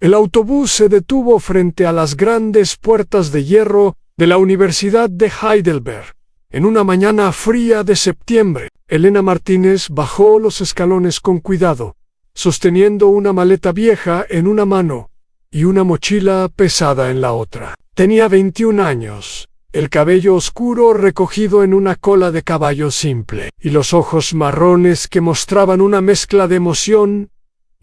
El autobús se detuvo frente a las grandes puertas de hierro de la Universidad de Heidelberg. En una mañana fría de septiembre, Elena Martínez bajó los escalones con cuidado, sosteniendo una maleta vieja en una mano y una mochila pesada en la otra. Tenía 21 años, el cabello oscuro recogido en una cola de caballo simple, y los ojos marrones que mostraban una mezcla de emoción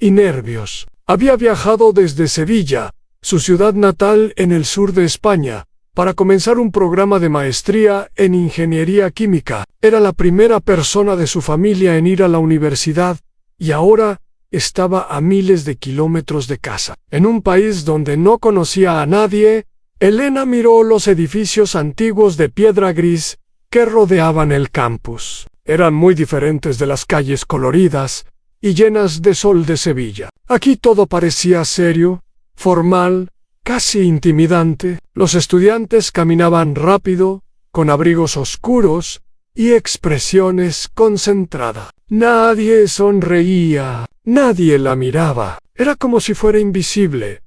y nervios. Había viajado desde Sevilla, su ciudad natal en el sur de España, para comenzar un programa de maestría en ingeniería química. Era la primera persona de su familia en ir a la universidad, y ahora estaba a miles de kilómetros de casa. En un país donde no conocía a nadie, Elena miró los edificios antiguos de piedra gris que rodeaban el campus. Eran muy diferentes de las calles coloridas y llenas de sol de Sevilla. Aquí todo parecía serio, formal, casi intimidante. Los estudiantes caminaban rápido, con abrigos oscuros y expresiones concentradas. Nadie sonreía, nadie la miraba. Era como si fuera invisible.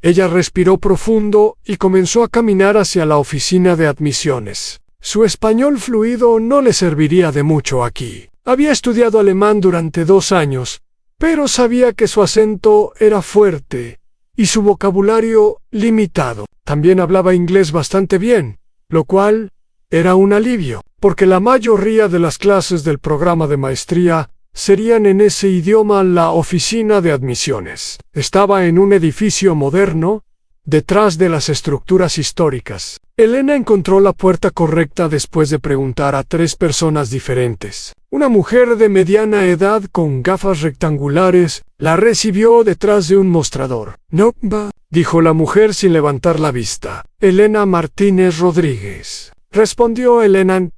Ella respiró profundo y comenzó a caminar hacia la oficina de admisiones. Su español fluido no le serviría de mucho aquí. Había estudiado alemán durante 2 años, pero sabía que su acento era fuerte y su vocabulario limitado. También hablaba inglés bastante bien, lo cual era un alivio, porque la mayoría de las clases del programa de maestría serían en ese idioma. La oficina de admisiones estaba en un edificio moderno, detrás de las estructuras históricas. Elena encontró la puerta correcta después de preguntar a 3 personas diferentes. Una mujer de mediana edad con gafas rectangulares la recibió detrás de un mostrador. «No, va», dijo la mujer sin levantar la vista. «Elena Martínez Rodríguez», respondió Elena.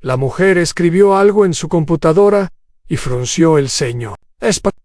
La mujer escribió algo en su computadora y frunció el ceño.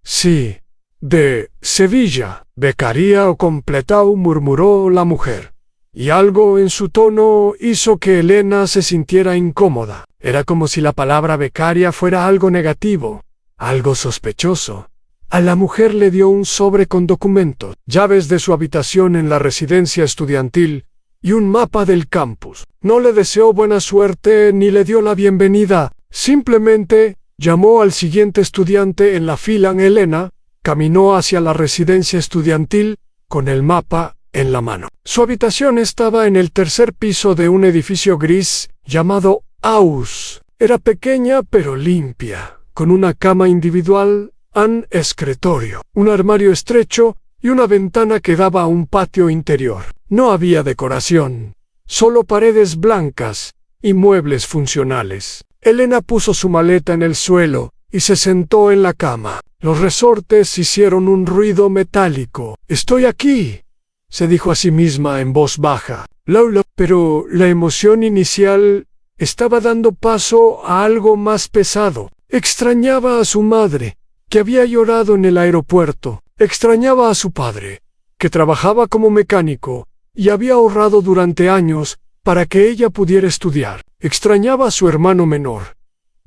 «Sí, de Sevilla, becaría o completado», murmuró la mujer. Y algo en su tono hizo que Elena se sintiera incómoda. Era como si la palabra becaria fuera algo negativo, algo sospechoso. A la mujer le dio un sobre con documentos, llaves de su habitación en la residencia estudiantil y un mapa del campus. No le deseó buena suerte ni le dio la bienvenida. Simplemente llamó al siguiente estudiante en la fila. Elena caminó hacia la residencia estudiantil con el mapa en la mano. Su habitación estaba en el 3er piso de un edificio gris llamado Aus. Era pequeña pero limpia, con una cama individual, un escritorio, un armario estrecho y una ventana que daba a un patio interior. No había decoración, solo paredes blancas y muebles funcionales. Elena puso su maleta en el suelo y se sentó en la cama. Los resortes hicieron un ruido metálico. «Estoy aquí», se dijo a sí misma en voz baja. Pero la emoción inicial estaba dando paso a algo más pesado. Extrañaba a su madre, que había llorado en el aeropuerto. Extrañaba a su padre, que trabajaba como mecánico y había ahorrado durante años para que ella pudiera estudiar. Extrañaba a su hermano menor,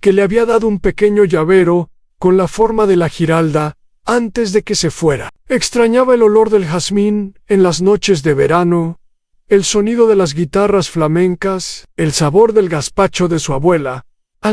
que le había dado un pequeño llavero con la forma de la Giralda antes de que se fuera. Extrañaba el olor del jazmín en las noches de verano, el sonido de las guitarras flamencas, el sabor del gazpacho de su abuela.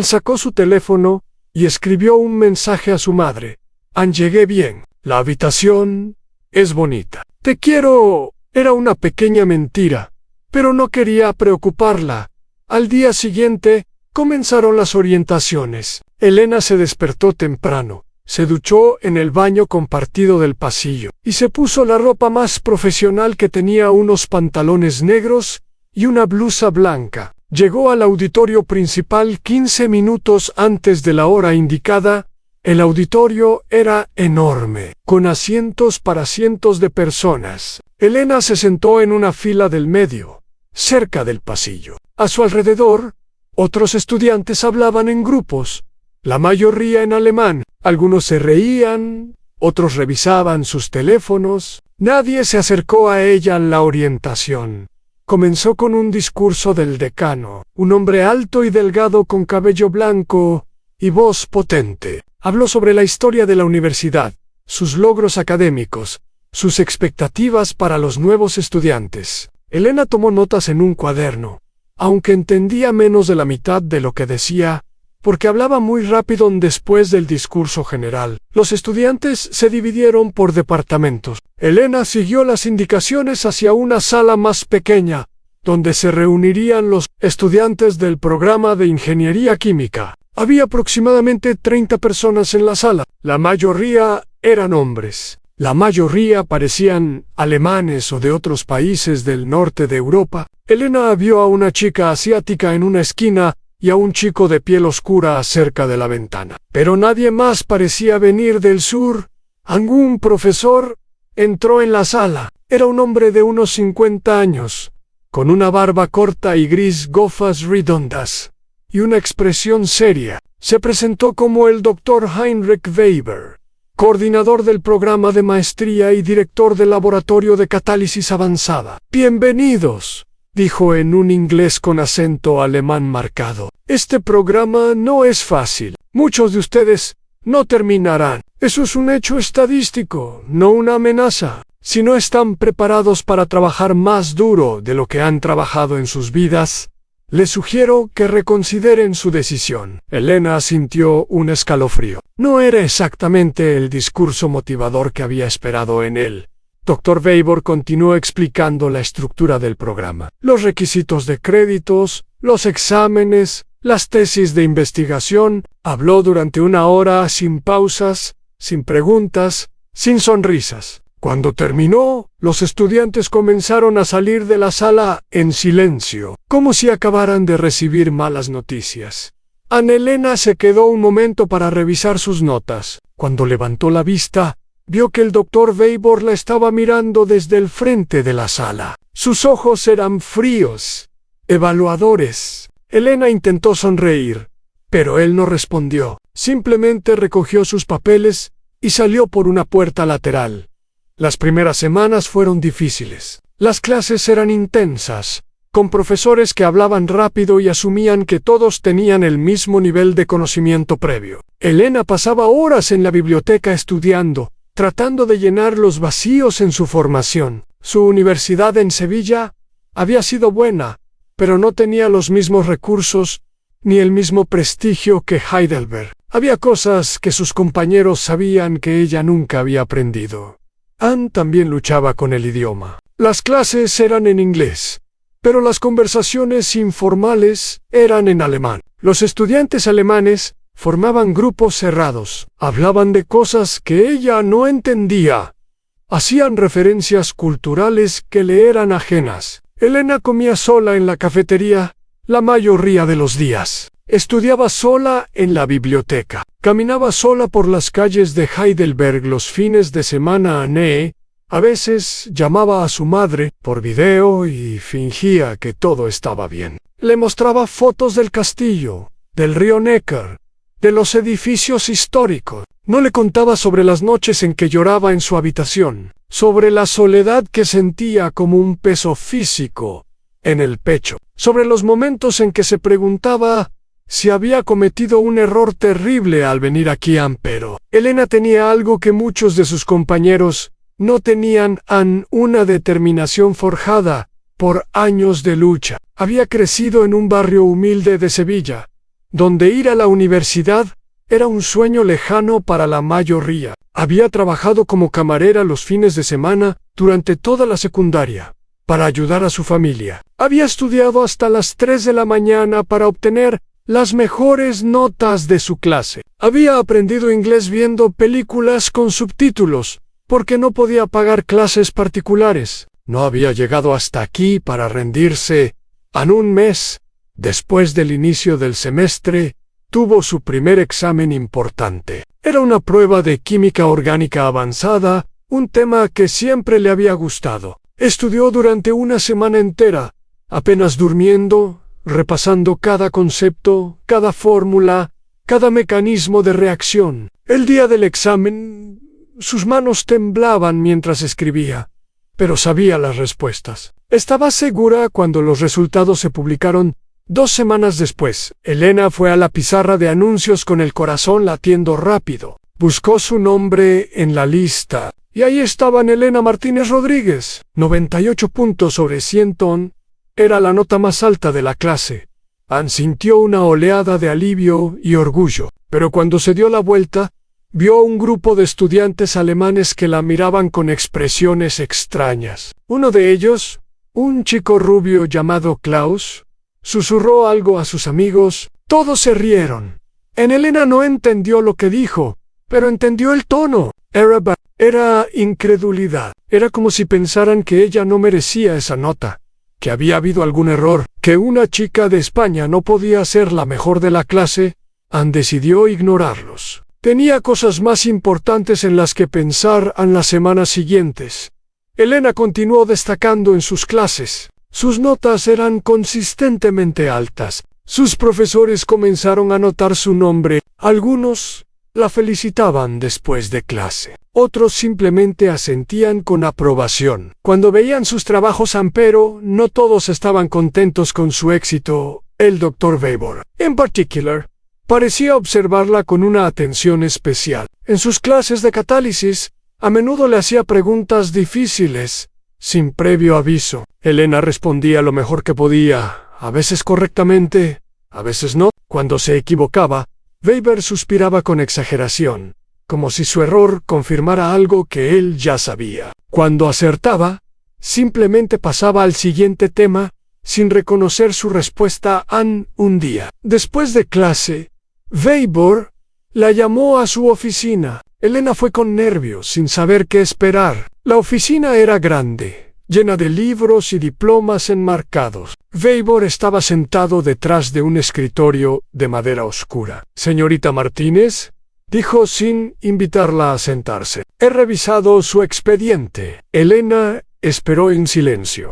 Sacó su teléfono y escribió un mensaje a su madre. «Llegué bien. La habitación es bonita. Te quiero». Era una pequeña mentira, pero no quería preocuparla. Al día siguiente comenzaron las orientaciones. Elena se despertó temprano. Se duchó en el baño compartido del pasillo y se puso la ropa más profesional que tenía, unos pantalones negros y una blusa blanca. Llegó al auditorio principal 15 minutos antes de la hora indicada. El auditorio era enorme, con asientos para cientos de personas. Elena se sentó en una fila del medio, cerca del pasillo. A su alrededor, otros estudiantes hablaban en grupos, la mayoría en alemán. Algunos se reían, otros revisaban sus teléfonos. Nadie se acercó a ella en la orientación. Comenzó con un discurso del decano, un hombre alto y delgado con cabello blanco y voz potente. Habló sobre la historia de la universidad, sus logros académicos, sus expectativas para los nuevos estudiantes. Elena tomó notas en un cuaderno, aunque entendía menos de la mitad de lo que decía, porque hablaba muy rápido después del discurso general. Los estudiantes se dividieron por departamentos. Elena siguió las indicaciones hacia una sala más pequeña, donde se reunirían los estudiantes del programa de Ingeniería Química. Había aproximadamente 30 personas en la sala. La mayoría eran hombres. La mayoría parecían alemanes o de otros países del norte de Europa. Elena vio a una chica asiática en una esquina y a un chico de piel oscura cerca de la ventana. Pero nadie más parecía venir del sur. Algún profesor entró en la sala. Era un hombre de unos 50 años, con una barba corta y gris, gafas redondas, y una expresión seria. Se presentó como el Dr. Heinrich Weber, coordinador del programa de maestría y director del laboratorio de catálisis avanzada. «Bienvenidos», dijo en un inglés con acento alemán marcado. «Este programa no es fácil. Muchos de ustedes no terminarán. Eso es un hecho estadístico, no una amenaza. Si no están preparados para trabajar más duro de lo que han trabajado en sus vidas, les sugiero que reconsideren su decisión». Elena sintió un escalofrío. No era exactamente el discurso motivador que había esperado en él. Dr. Weber continuó explicando la estructura del programa, los requisitos de créditos, los exámenes, las tesis de investigación. Habló durante una hora sin pausas, sin preguntas, sin sonrisas. Cuando terminó, los estudiantes comenzaron a salir de la sala en silencio, como si acabaran de recibir malas noticias. Ana Elena se quedó un momento para revisar sus notas. Cuando levantó la vista, vio que el Dr. Weber la estaba mirando desde el frente de la sala. Sus ojos eran fríos, evaluadores. Elena intentó sonreír, pero él no respondió. Simplemente recogió sus papeles y salió por una puerta lateral. Las primeras semanas fueron difíciles. Las clases eran intensas, con profesores que hablaban rápido y asumían que todos tenían el mismo nivel de conocimiento previo. Elena pasaba horas en la biblioteca estudiando, tratando de llenar los vacíos en su formación. Su universidad en Sevilla había sido buena, pero no tenía los mismos recursos ni el mismo prestigio que Heidelberg. Había cosas que sus compañeros sabían que ella nunca había aprendido. Anne también luchaba con el idioma. Las clases eran en inglés, pero las conversaciones informales eran en alemán. Los estudiantes alemanes formaban grupos cerrados, hablaban de cosas que ella no entendía, hacían referencias culturales que le eran ajenas. Elena comía sola en la cafetería la mayoría de los días. Estudiaba sola en la biblioteca. Caminaba sola por las calles de Heidelberg los fines de semana. A veces llamaba a su madre por video y fingía que todo estaba bien. Le mostraba fotos del castillo, del río Neckar, de los edificios históricos. No le contaba sobre las noches en que lloraba en su habitación, sobre la soledad que sentía como un peso físico en el pecho, sobre los momentos en que se preguntaba si había cometido un error terrible al venir aquí. Pero Elena tenía algo que muchos de sus compañeros no tenían: una determinación forjada por años de lucha. Había crecido en un barrio humilde de Sevilla, donde ir a la universidad era un sueño lejano para la mayoría. Había trabajado como camarera los fines de semana durante toda la secundaria, para ayudar a su familia. Había estudiado hasta las 3 de la mañana para obtener las mejores notas de su clase. Había aprendido inglés viendo películas con subtítulos, porque no podía pagar clases particulares. No había llegado hasta aquí para rendirse. En un mes, después del inicio del semestre, tuvo su primer examen importante. Era una prueba de química orgánica avanzada, un tema que siempre le había gustado. Estudió durante una semana entera, apenas durmiendo, repasando cada concepto, cada fórmula, cada mecanismo de reacción. El día del examen, sus manos temblaban mientras escribía, pero sabía las respuestas. Estaba segura cuando los resultados se publicaron 2 semanas después. Elena fue a la pizarra de anuncios con el corazón latiendo rápido. Buscó su nombre en la lista, y ahí estaban Elena Martínez Rodríguez. 98 puntos sobre 100. Era la nota más alta de la clase. Anne sintió una oleada de alivio y orgullo, pero cuando se dio la vuelta, vio un grupo de estudiantes alemanes que la miraban con expresiones extrañas. Uno de ellos, un chico rubio llamado Klaus, susurró algo a sus amigos. Todos se rieron. Elena no entendió lo que dijo, pero entendió el tono. Era incredulidad. Era como si pensaran que ella no merecía esa nota, que había habido algún error, que una chica de España no podía ser la mejor de la clase. Anne decidió ignorarlos. Tenía cosas más importantes en las que pensar en las semanas siguientes. Elena continuó destacando en sus clases. Sus notas eran consistentemente altas. Sus profesores comenzaron a notar su nombre. Algunos la felicitaban después de clase. Otros simplemente asentían con aprobación. Cuando veían sus trabajos, pero no todos estaban contentos con su éxito. El Dr. Weber, en particular, parecía observarla con una atención especial. En sus clases de catálisis, a menudo le hacía preguntas difíciles, sin previo aviso. Elena respondía lo mejor que podía, a veces correctamente, a veces no. Cuando se equivocaba, Weber suspiraba con exageración, como si su error confirmara algo que él ya sabía. Cuando acertaba, simplemente pasaba al siguiente tema, sin reconocer su respuesta. Anne, un día, después de clase, Weber la llamó a su oficina. Elena fue con nervios, sin saber qué esperar. La oficina era grande, llena de libros y diplomas enmarcados. Weber estaba sentado detrás de un escritorio de madera oscura. «Señorita Martínez», dijo sin invitarla a sentarse. «He revisado su expediente». Elena esperó en silencio.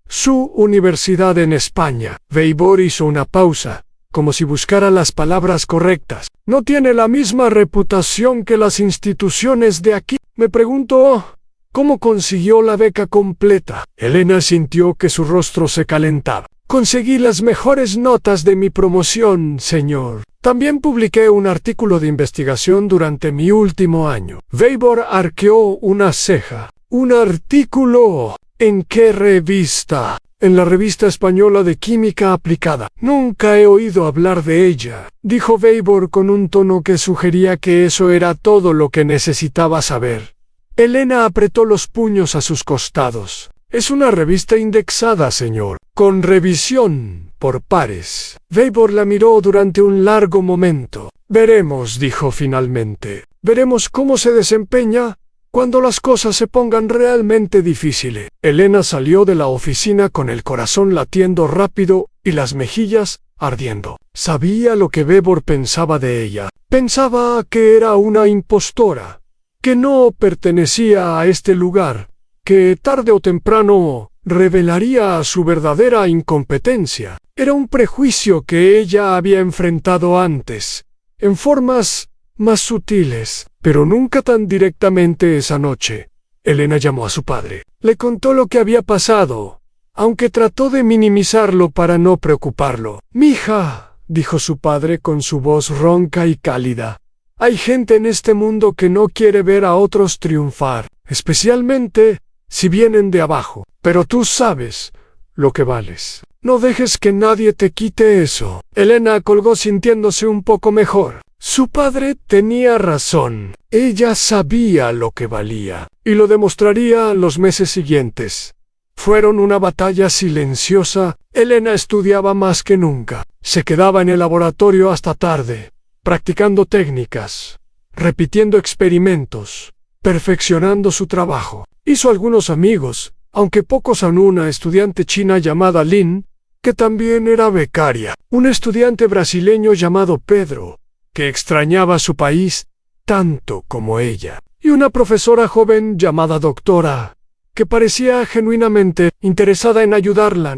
«Su universidad en España». Weber hizo una pausa, como si buscara las palabras correctas. «No tiene la misma reputación que las instituciones de aquí». Me preguntó, ¿cómo consiguió la beca completa? Elena sintió que su rostro se calentaba. «Conseguí las mejores notas de mi promoción, señor. También publiqué un artículo de investigación durante mi último año». Weber arqueó una ceja. «¿Un artículo? ¿En qué revista?» «En la Revista Española de Química Aplicada». «Nunca he oído hablar de ella», dijo Weber con un tono que sugería que eso era todo lo que necesitaba saber. Elena apretó los puños a sus costados. «Es una revista indexada, señor, con revisión por pares». Weber la miró durante un largo momento. «Veremos», dijo finalmente. «Veremos cómo se desempeña cuando las cosas se pongan realmente difíciles». Elena salió de la oficina con el corazón latiendo rápido y las mejillas ardiendo. Sabía lo que Weber pensaba de ella. Pensaba que era una impostora, que no pertenecía a este lugar, que tarde o temprano revelaría su verdadera incompetencia. Era un prejuicio que ella había enfrentado antes, en formas más sutiles, pero nunca tan directamente. Esa noche, Elena llamó a su padre. Le contó lo que había pasado, aunque trató de minimizarlo para no preocuparlo. «Mija», dijo su padre con su voz ronca y cálida, «hay gente en este mundo que no quiere ver a otros triunfar, especialmente si vienen de abajo. Pero tú sabes lo que vales. No dejes que nadie te quite eso». Elena colgó sintiéndose un poco mejor. Su padre tenía razón. Ella sabía lo que valía, y lo demostraría los meses siguientes. Fueron una batalla silenciosa. Elena estudiaba más que nunca. Se quedaba en el laboratorio hasta tarde, practicando técnicas, repitiendo experimentos, perfeccionando su trabajo. Hizo algunos amigos, aunque pocos, en una estudiante china llamada Lin, que también era becaria, un estudiante brasileño llamado Pedro, que extrañaba su país tanto como ella, y una profesora joven llamada Doctora, que parecía genuinamente interesada en ayudarla,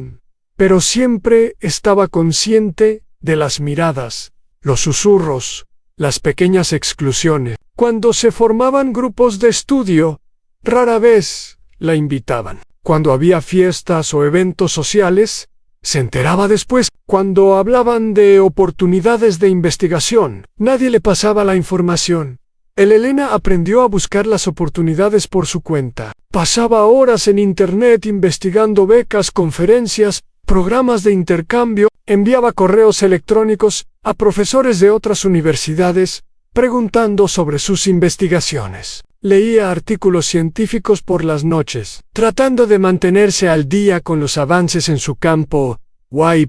pero siempre estaba consciente de las miradas, los susurros, las pequeñas exclusiones. Cuando se formaban grupos de estudio, rara vez la invitaban. Cuando había fiestas o eventos sociales, se enteraba después. Cuando hablaban de oportunidades de investigación, nadie le pasaba la información. Elena aprendió a buscar las oportunidades por su cuenta. Pasaba horas en Internet investigando becas, conferencias, programas de intercambio, enviaba correos electrónicos a profesores de otras universidades, preguntando sobre sus investigaciones. Leía artículos científicos por las noches, tratando de mantenerse al día con los avances en su campo.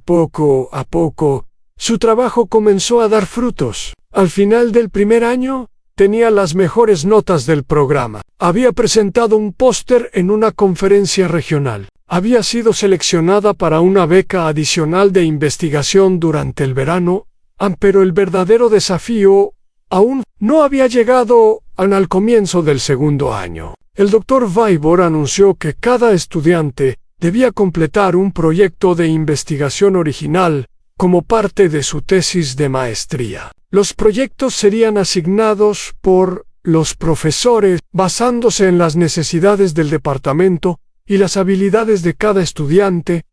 Poco a poco, su trabajo comenzó a dar frutos. Al final del primer año, tenía las mejores notas del programa. Había presentado un póster en una conferencia regional. Había sido seleccionada para una beca adicional de investigación durante el verano, pero el verdadero desafío aún no había llegado al comienzo del segundo año. El Dr. Weber anunció que cada estudiante debía completar un proyecto de investigación original como parte de su tesis de maestría. Los proyectos serían asignados por los profesores basándose en las necesidades del departamento y las habilidades de cada estudiante.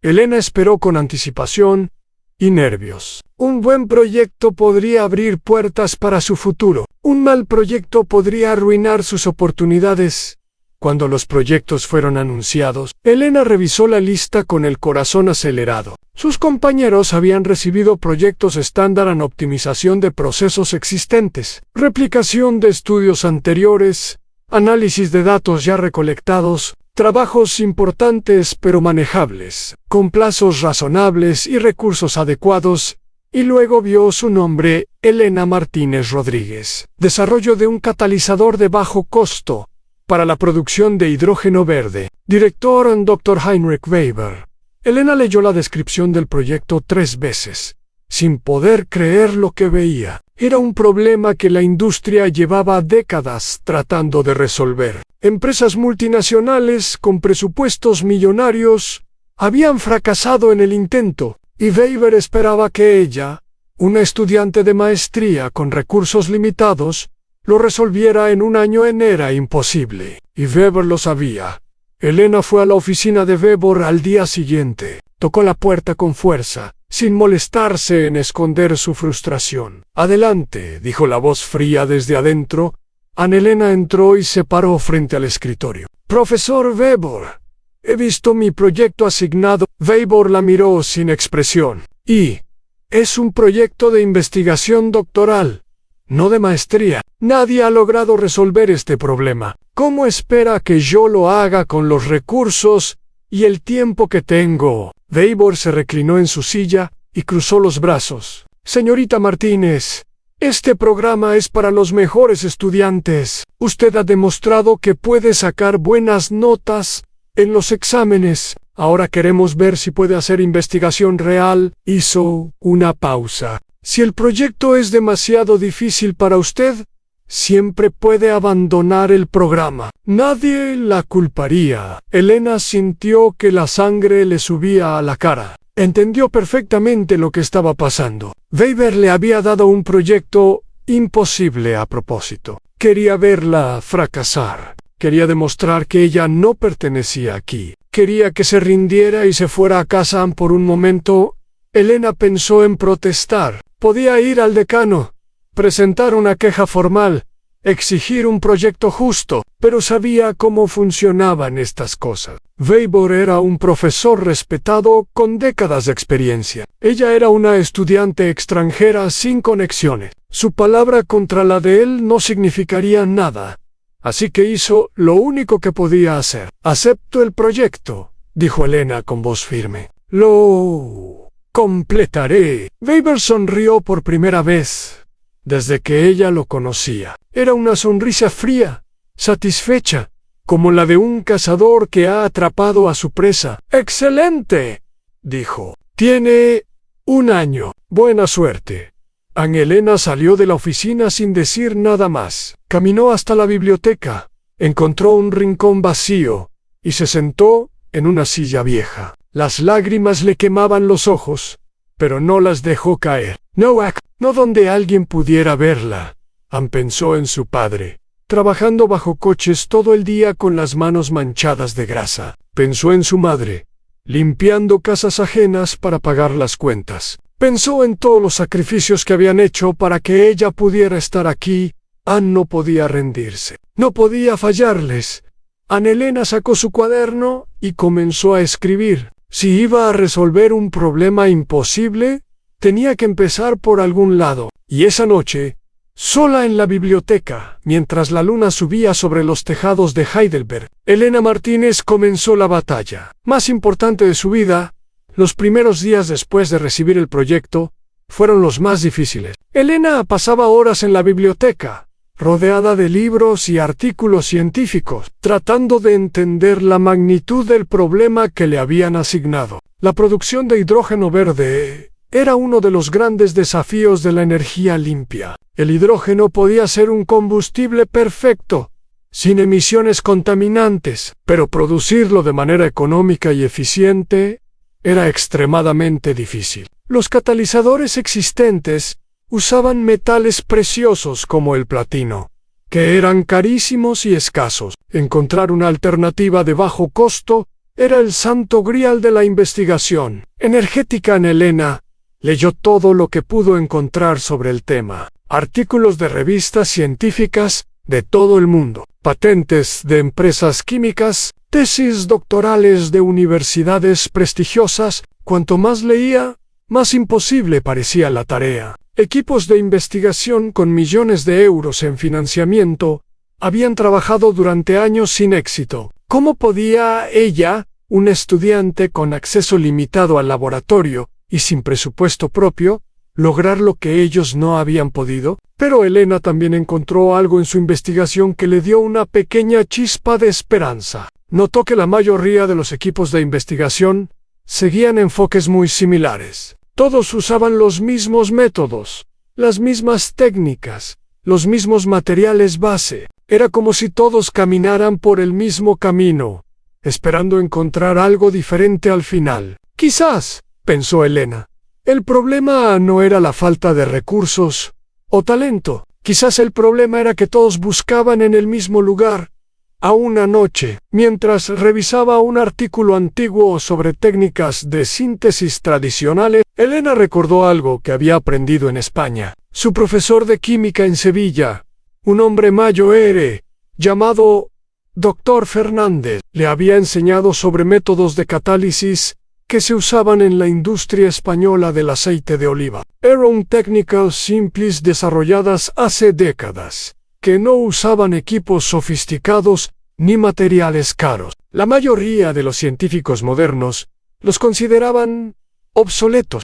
Elena esperó con anticipación y nervios. Un buen proyecto podría abrir puertas para su futuro. Un mal proyecto podría arruinar sus oportunidades. Cuando los proyectos fueron anunciados, Elena revisó la lista con el corazón acelerado. Sus compañeros habían recibido proyectos estándar en optimización de procesos existentes, replicación de estudios anteriores, análisis de datos ya recolectados, trabajos importantes pero manejables, con plazos razonables y recursos adecuados, y luego vio su nombre, Elena Martínez Rodríguez. Desarrollo de un catalizador de bajo costo para la producción de hidrógeno verde. Director Dr. Heinrich Weber. Elena leyó la descripción del proyecto 3 veces, sin poder creer lo que veía. Era un problema que la industria llevaba décadas tratando de resolver. Empresas multinacionales con presupuestos millonarios habían fracasado en el intento, y Weber esperaba que ella, una estudiante de maestría con recursos limitados, lo resolviera en un año. Era imposible, y Weber lo sabía. Elena fue a la oficina de Weber al día siguiente. Tocó la puerta con fuerza, sin molestarse en esconder su frustración. «Adelante», dijo la voz fría desde adentro. Elena entró y se paró frente al escritorio. «Profesor Weber, he visto mi proyecto asignado». Weber la miró sin expresión. «Y es un proyecto de investigación doctoral, no de maestría. Nadie ha logrado resolver este problema. ¿Cómo espera que yo lo haga con los recursos y el tiempo que tengo?» Weber se reclinó en su silla y cruzó los brazos. «Señorita Martínez, este programa es para los mejores estudiantes. Usted ha demostrado que puede sacar buenas notas en los exámenes. Ahora queremos ver si puede hacer investigación real». Hizo una pausa. «Si el proyecto es demasiado difícil para usted, siempre puede abandonar el programa. Nadie la culparía». Elena sintió que la sangre le subía a la cara. Entendió perfectamente lo que estaba pasando. Weber le había dado un proyecto imposible a propósito. Quería verla fracasar. Quería demostrar que ella no pertenecía aquí. Quería que se rindiera y se fuera a casa por un momento. Elena pensó en protestar. Podía ir al decano, presentar una queja formal, exigir un proyecto justo, pero sabía cómo funcionaban estas cosas. Weber era un profesor respetado con décadas de experiencia. Ella era una estudiante extranjera sin conexiones. Su palabra contra la de él no significaría nada. Así que hizo lo único que podía hacer. «Acepto el proyecto», dijo Elena con voz firme. «Lo completaré». Weber sonrió por primera vez desde que ella lo conocía. Era una sonrisa fría, satisfecha, como la de un cazador que ha atrapado a su presa. «Excelente», dijo. «Tiene un año. Buena suerte». Elena salió de la oficina sin decir nada más. Caminó hasta la biblioteca, encontró un rincón vacío y se sentó en una silla vieja. Las lágrimas le quemaban los ojos, pero no las dejó caer. No donde alguien pudiera verla. Pensó en su padre, trabajando bajo coches todo el día con las manos manchadas de grasa. Pensó en su madre, limpiando casas ajenas para pagar las cuentas. Pensó en todos los sacrificios que habían hecho para que ella pudiera estar aquí, Anne no podía rendirse. No podía fallarles. Ana Elena sacó su cuaderno y comenzó a escribir. Si iba a resolver un problema imposible, tenía que empezar por algún lado. Y esa noche, sola en la biblioteca, mientras la luna subía sobre los tejados de Heidelberg, Elena Martínez comenzó la batalla más importante de su vida. Los primeros días después de recibir el proyecto fueron los más difíciles. Elena pasaba horas en la biblioteca, rodeada de libros y artículos científicos, tratando de entender la magnitud del problema que le habían asignado. La producción de hidrógeno verde era uno de los grandes desafíos de la energía limpia. El hidrógeno podía ser un combustible perfecto, sin emisiones contaminantes, pero producirlo de manera económica y eficiente era extremadamente difícil. Los catalizadores existentes usaban metales preciosos como el platino, que eran carísimos y escasos. Encontrar una alternativa de bajo costo era el santo grial de la investigación. Energética en Elena leyó todo lo que pudo encontrar sobre el tema. Artículos de revistas científicas de todo el mundo, patentes de empresas químicas, tesis doctorales de universidades prestigiosas. Cuanto más leía, más imposible parecía la tarea. Equipos de investigación con millones de euros en financiamiento habían trabajado durante años sin éxito. ¿Cómo podía ella, un estudiante con acceso limitado al laboratorio y sin presupuesto propio, lograr lo que ellos no habían podido? Pero Elena también encontró algo en su investigación que le dio una pequeña chispa de esperanza. Notó que la mayoría de los equipos de investigación seguían enfoques muy similares. Todos usaban los mismos métodos, las mismas técnicas, los mismos materiales base. Era como si todos caminaran por el mismo camino, esperando encontrar algo diferente al final. Quizás, pensó Elena, el problema no era la falta de recursos o talento. Quizás el problema era que todos buscaban en el mismo lugar. A una noche, mientras revisaba un artículo antiguo sobre técnicas de síntesis tradicionales, Elena recordó algo que había aprendido en España. Su profesor de química en Sevilla, un hombre mayor llamado Dr. Fernández, le había enseñado sobre métodos de catálisis que se usaban en la industria española del aceite de oliva. Eran técnicas simples desarrolladas hace décadas, que no usaban equipos sofisticados ni materiales caros. La mayoría de los científicos modernos los consideraban obsoletos,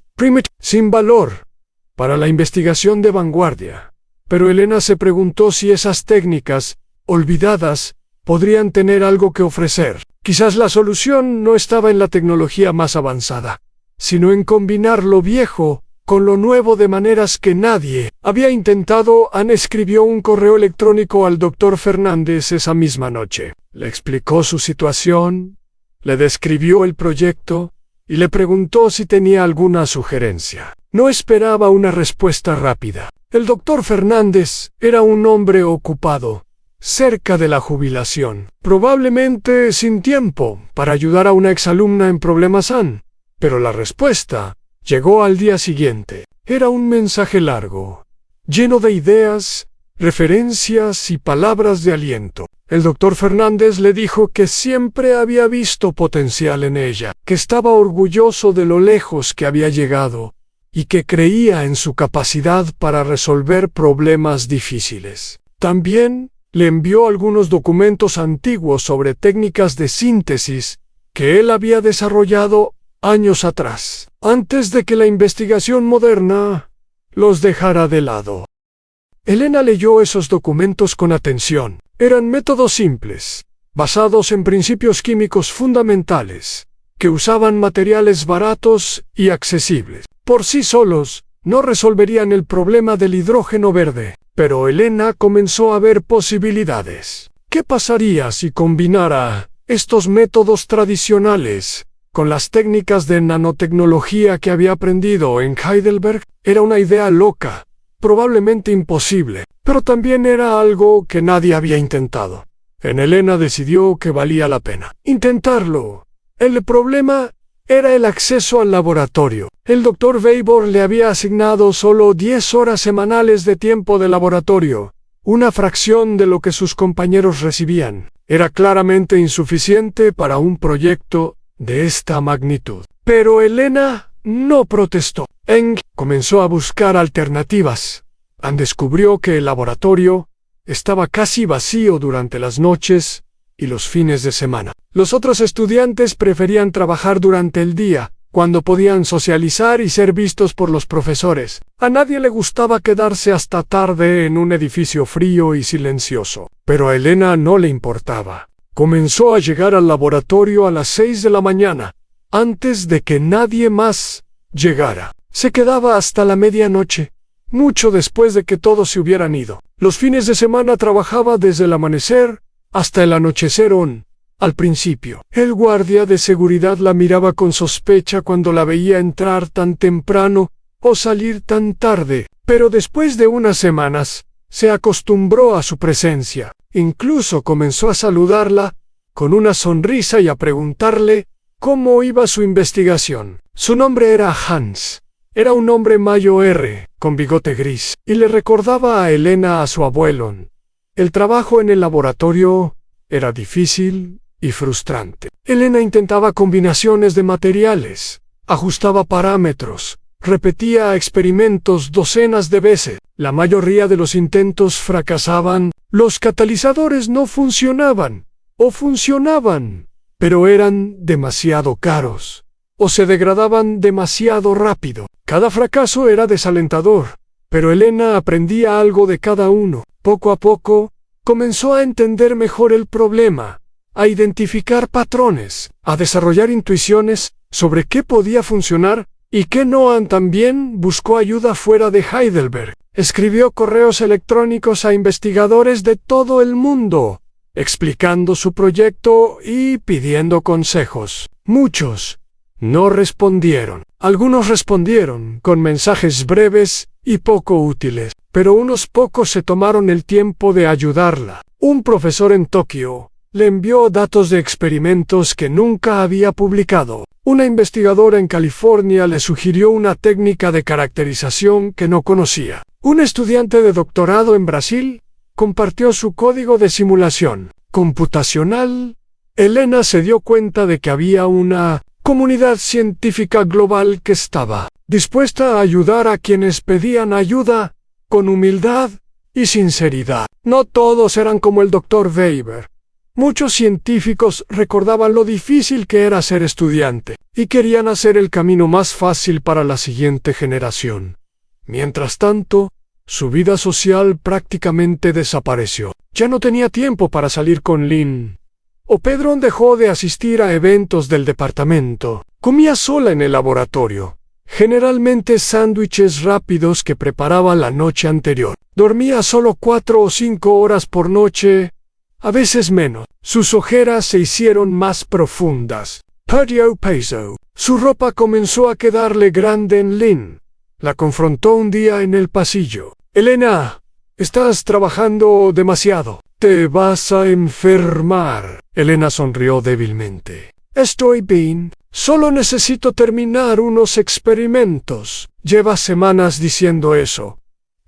sin valor para la investigación de vanguardia. Pero Elena se preguntó si esas técnicas, olvidadas, podrían tener algo que ofrecer. Quizás la solución no estaba en la tecnología más avanzada, sino en combinar lo viejo con lo nuevo de maneras que nadie había intentado. Anne escribió un correo electrónico al Dr. Fernández esa misma noche. Le explicó su situación, le describió el proyecto y le preguntó si tenía alguna sugerencia. No esperaba una respuesta rápida. El Dr. Fernández era un hombre ocupado, cerca de la jubilación, probablemente sin tiempo para ayudar a una exalumna en problemas Anne. Pero la respuesta llegó al día siguiente. Era un mensaje largo, lleno de ideas, referencias y palabras de aliento. El Dr. Fernández le dijo que siempre había visto potencial en ella, que estaba orgulloso de lo lejos que había llegado y que creía en su capacidad para resolver problemas difíciles. También le envió algunos documentos antiguos sobre técnicas de síntesis que él había desarrollado años atrás, antes de que la investigación moderna los dejara de lado. Elena leyó esos documentos con atención. Eran métodos simples, basados en principios químicos fundamentales, que usaban materiales baratos y accesibles. Por sí solos, no resolverían el problema del hidrógeno verde, pero Elena comenzó a ver posibilidades. ¿Qué pasaría si combinara estos métodos tradicionales con las técnicas de nanotecnología que había aprendido en Heidelberg? Era una idea loca, probablemente imposible, pero también era algo que nadie había intentado. Elena decidió que valía la pena intentarlo. El problema era el acceso al laboratorio. El Dr. Weber le había asignado solo 10 horas semanales de tiempo de laboratorio, una fracción de lo que sus compañeros recibían. Era claramente insuficiente para un proyecto de esta magnitud. Pero Elena no protestó. Eng comenzó a buscar alternativas. Descubrió que el laboratorio estaba casi vacío durante las noches y los fines de semana. Los otros estudiantes preferían trabajar durante el día, cuando podían socializar y ser vistos por los profesores. A nadie le gustaba quedarse hasta tarde en un edificio frío y silencioso. Pero a Elena no le importaba. Comenzó a llegar al laboratorio a las 6 de la mañana, antes de que nadie más llegara. Se quedaba hasta la medianoche, mucho después de que todos se hubieran ido. Los fines de semana trabajaba desde el amanecer hasta el anochecer. Al principio, el guardia de seguridad la miraba con sospecha cuando la veía entrar tan temprano o salir tan tarde, pero después de unas semanas, se acostumbró a su presencia. Incluso comenzó a saludarla con una sonrisa y a preguntarle cómo iba su investigación. Su nombre era Hans. Era un hombre mayor, con bigote gris, y le recordaba a Elena a su abuelo. El trabajo en el laboratorio era difícil y frustrante. Elena intentaba combinaciones de materiales, ajustaba parámetros, repetía experimentos docenas de veces. La mayoría de los intentos fracasaban. Los catalizadores no funcionaban, o funcionaban, pero eran demasiado caros, o se degradaban demasiado rápido. Cada fracaso era desalentador, pero Elena aprendía algo de cada uno. Poco a poco, comenzó a entender mejor el problema, a identificar patrones, a desarrollar intuiciones sobre qué podía funcionar y qué no. También buscó ayuda fuera de Heidelberg. Escribió correos electrónicos a investigadores de todo el mundo, explicando su proyecto y pidiendo consejos. Muchos no respondieron. Algunos respondieron con mensajes breves y poco útiles, pero unos pocos se tomaron el tiempo de ayudarla. Un profesor en Tokio le envió datos de experimentos que nunca había publicado. Una investigadora en California le sugirió una técnica de caracterización que no conocía. Un estudiante de doctorado en Brasil compartió su código de simulación computacional. Elena se dio cuenta de que había una comunidad científica global que estaba dispuesta a ayudar a quienes pedían ayuda con humildad y sinceridad. No todos eran como el Dr. Weber. Muchos científicos recordaban lo difícil que era ser estudiante y querían hacer el camino más fácil para la siguiente generación. Mientras tanto, su vida social prácticamente desapareció. Ya no tenía tiempo para salir con Lynn. O Pedro dejó de asistir a eventos del departamento. Comía sola en el laboratorio, generalmente sándwiches rápidos que preparaba la noche anterior. Dormía solo 4 o 5 horas por noche, a veces menos. Sus ojeras se hicieron más profundas. Perdió peso. Su ropa comenzó a quedarle grande. Lynn la confrontó un día en el pasillo. Elena, estás trabajando demasiado. Te vas a enfermar. Elena sonrió débilmente. Estoy bien. Solo necesito terminar unos experimentos. Llevas semanas diciendo eso,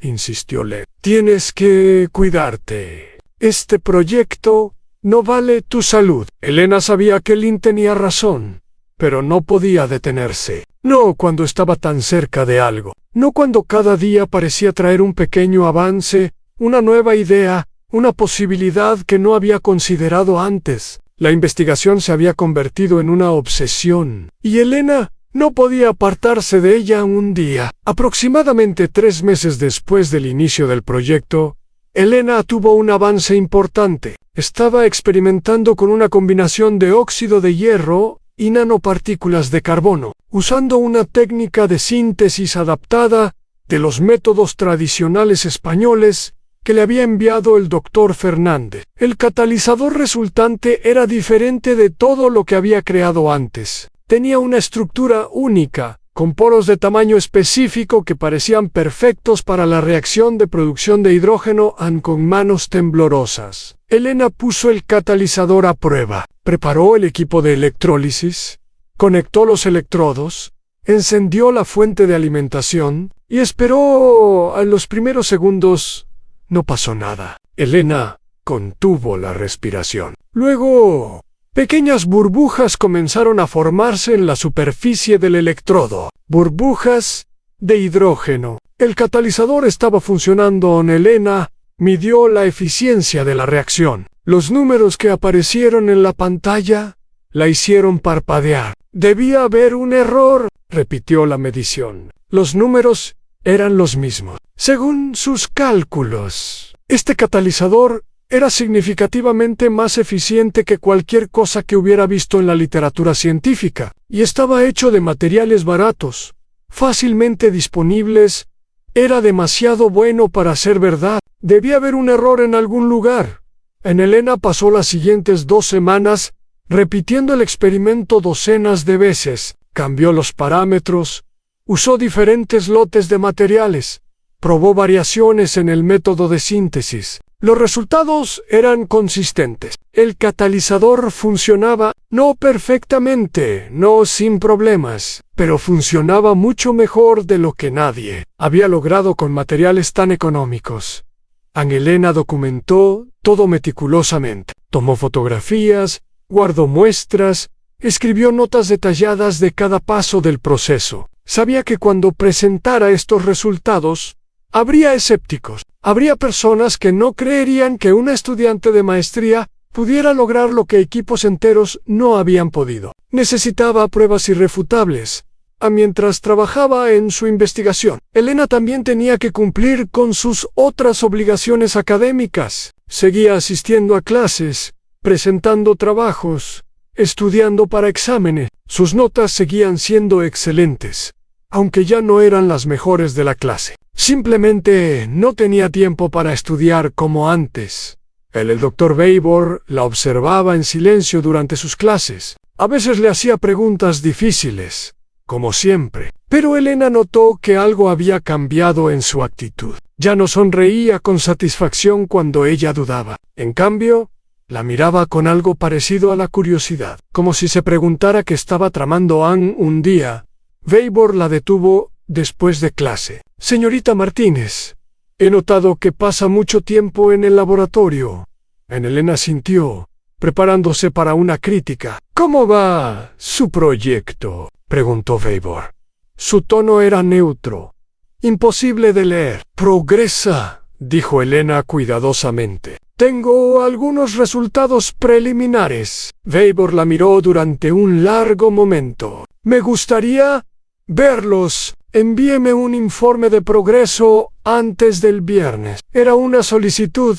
insistió Lynn. Tienes que cuidarte. Este proyecto no vale tu salud. Elena sabía que Lynn tenía razón, pero no podía detenerse. No cuando estaba tan cerca de algo. No cuando cada día parecía traer un pequeño avance, una nueva idea, una posibilidad que no había considerado antes. La investigación se había convertido en una obsesión, y Elena no podía apartarse de ella un día. Aproximadamente 3 meses después del inicio del proyecto, Elena tuvo un avance importante. Estaba experimentando con una combinación de óxido de hierro y nanopartículas de carbono, usando una técnica de síntesis adaptada de los métodos tradicionales españoles que le había enviado el Dr. Fernández. El catalizador resultante era diferente de todo lo que había creado antes. Tenía una estructura única, con poros de tamaño específico que parecían perfectos para la reacción de producción de hidrógeno con manos temblorosas. Elena puso el catalizador a prueba, preparó el equipo de electrólisis, conectó los electrodos, encendió la fuente de alimentación y esperó a los primeros segundos no pasó nada. Elena contuvo la respiración. Luego, pequeñas burbujas comenzaron a formarse en la superficie del electrodo. Burbujas de hidrógeno. El catalizador estaba funcionando. Elena midió la eficiencia de la reacción. Los números que aparecieron en la pantalla la hicieron parpadear. Debía haber un error, repitió la medición. Los números eran los mismos. Según sus cálculos, este catalizador era significativamente más eficiente que cualquier cosa que hubiera visto en la literatura científica, y estaba hecho de materiales baratos, fácilmente disponibles. Era demasiado bueno para ser verdad. Debía haber un error en algún lugar. Elena pasó las siguientes 2 semanas repitiendo el experimento docenas de veces. Cambió los parámetros, usó diferentes lotes de materiales, probó variaciones en el método de síntesis. Los resultados eran consistentes. El catalizador funcionaba, no perfectamente, no sin problemas, pero funcionaba mucho mejor de lo que nadie había logrado con materiales tan económicos. Elena documentó todo meticulosamente. Tomó fotografías, guardó muestras, escribió notas detalladas de cada paso del proceso. Sabía que cuando presentara estos resultados, habría escépticos. Habría personas que no creerían que una estudiante de maestría pudiera lograr lo que equipos enteros no habían podido. Necesitaba pruebas irrefutables. Mientras trabajaba en su investigación, Elena también tenía que cumplir con sus otras obligaciones académicas. Seguía asistiendo a clases, presentando trabajos, estudiando para exámenes. Sus notas seguían siendo excelentes, aunque ya no eran las mejores de la clase. Simplemente no tenía tiempo para estudiar como antes. El doctor Weibor la observaba en silencio durante sus clases. A veces le hacía preguntas difíciles, como siempre. Pero Elena notó que algo había cambiado en su actitud. Ya no sonreía con satisfacción cuando ella dudaba. En cambio, la miraba con algo parecido a la curiosidad, como si se preguntara qué estaba tramando un día. Weibor la detuvo después de clase. Señorita Martínez, he notado que pasa mucho tiempo en el laboratorio. Elena sintió, preparándose para una crítica. ¿Cómo va su proyecto?, preguntó Weibor. Su tono era neutro, imposible de leer. Progresa, dijo Elena cuidadosamente. Tengo algunos resultados preliminares. Weibor la miró durante un largo momento. Me gustaría verlos. Envíeme un informe de progreso antes del viernes. Era una solicitud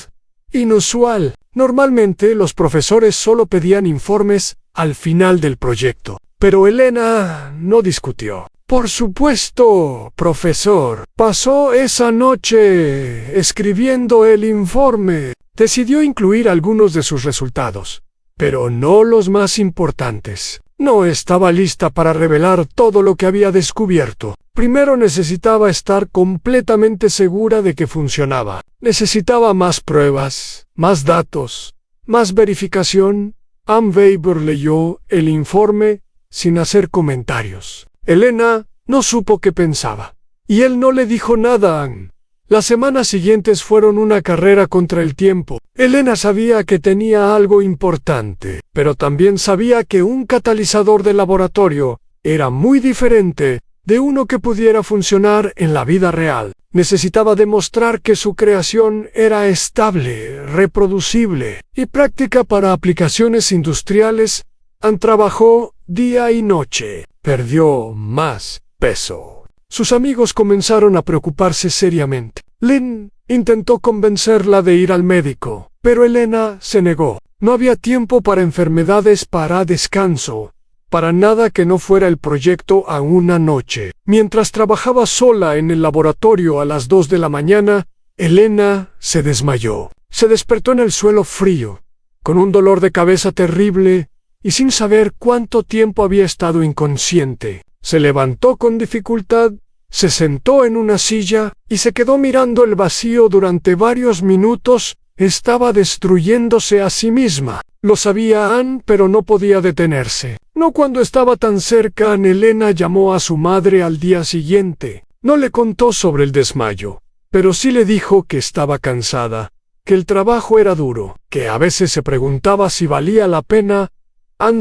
inusual. Normalmente los profesores solo pedían informes al final del proyecto. Pero Elena no discutió. Por supuesto, profesor. Pasó esa noche escribiendo el informe. Decidió incluir algunos de sus resultados, pero no los más importantes. No estaba lista para revelar todo lo que había descubierto. Primero necesitaba estar completamente segura de que funcionaba. Necesitaba más pruebas, más datos, más verificación. Weibor leyó el informe sin hacer comentarios. Elena no supo qué pensaba, y él no le dijo nada a Anne. Las semanas siguientes fueron una carrera contra el tiempo. Elena sabía que tenía algo importante, pero también sabía que un catalizador de laboratorio era muy diferente de uno que pudiera funcionar en la vida real. Necesitaba demostrar que su creación era estable, reproducible y práctica para aplicaciones industriales. Anne trabajó día y noche. Perdió más peso. Sus amigos comenzaron a preocuparse seriamente. Lynn intentó convencerla de ir al médico, pero Elena se negó. No había tiempo para enfermedades, para descanso, para nada que no fuera el proyecto a una noche. Mientras trabajaba sola en el laboratorio a las 2 de la mañana, Elena se desmayó. Se despertó en el suelo frío, con un dolor de cabeza terrible y sin saber cuánto tiempo había estado inconsciente. Se levantó con dificultad, se sentó en una silla y se quedó mirando el vacío durante varios minutos. Estaba destruyéndose a sí misma. Lo sabía Anne, pero no podía detenerse. No cuando estaba tan cerca. Elena llamó a su madre al día siguiente. No le contó sobre el desmayo. pero sí le dijo que estaba cansada, que el trabajo era duro, que a veces se preguntaba si valía la pena.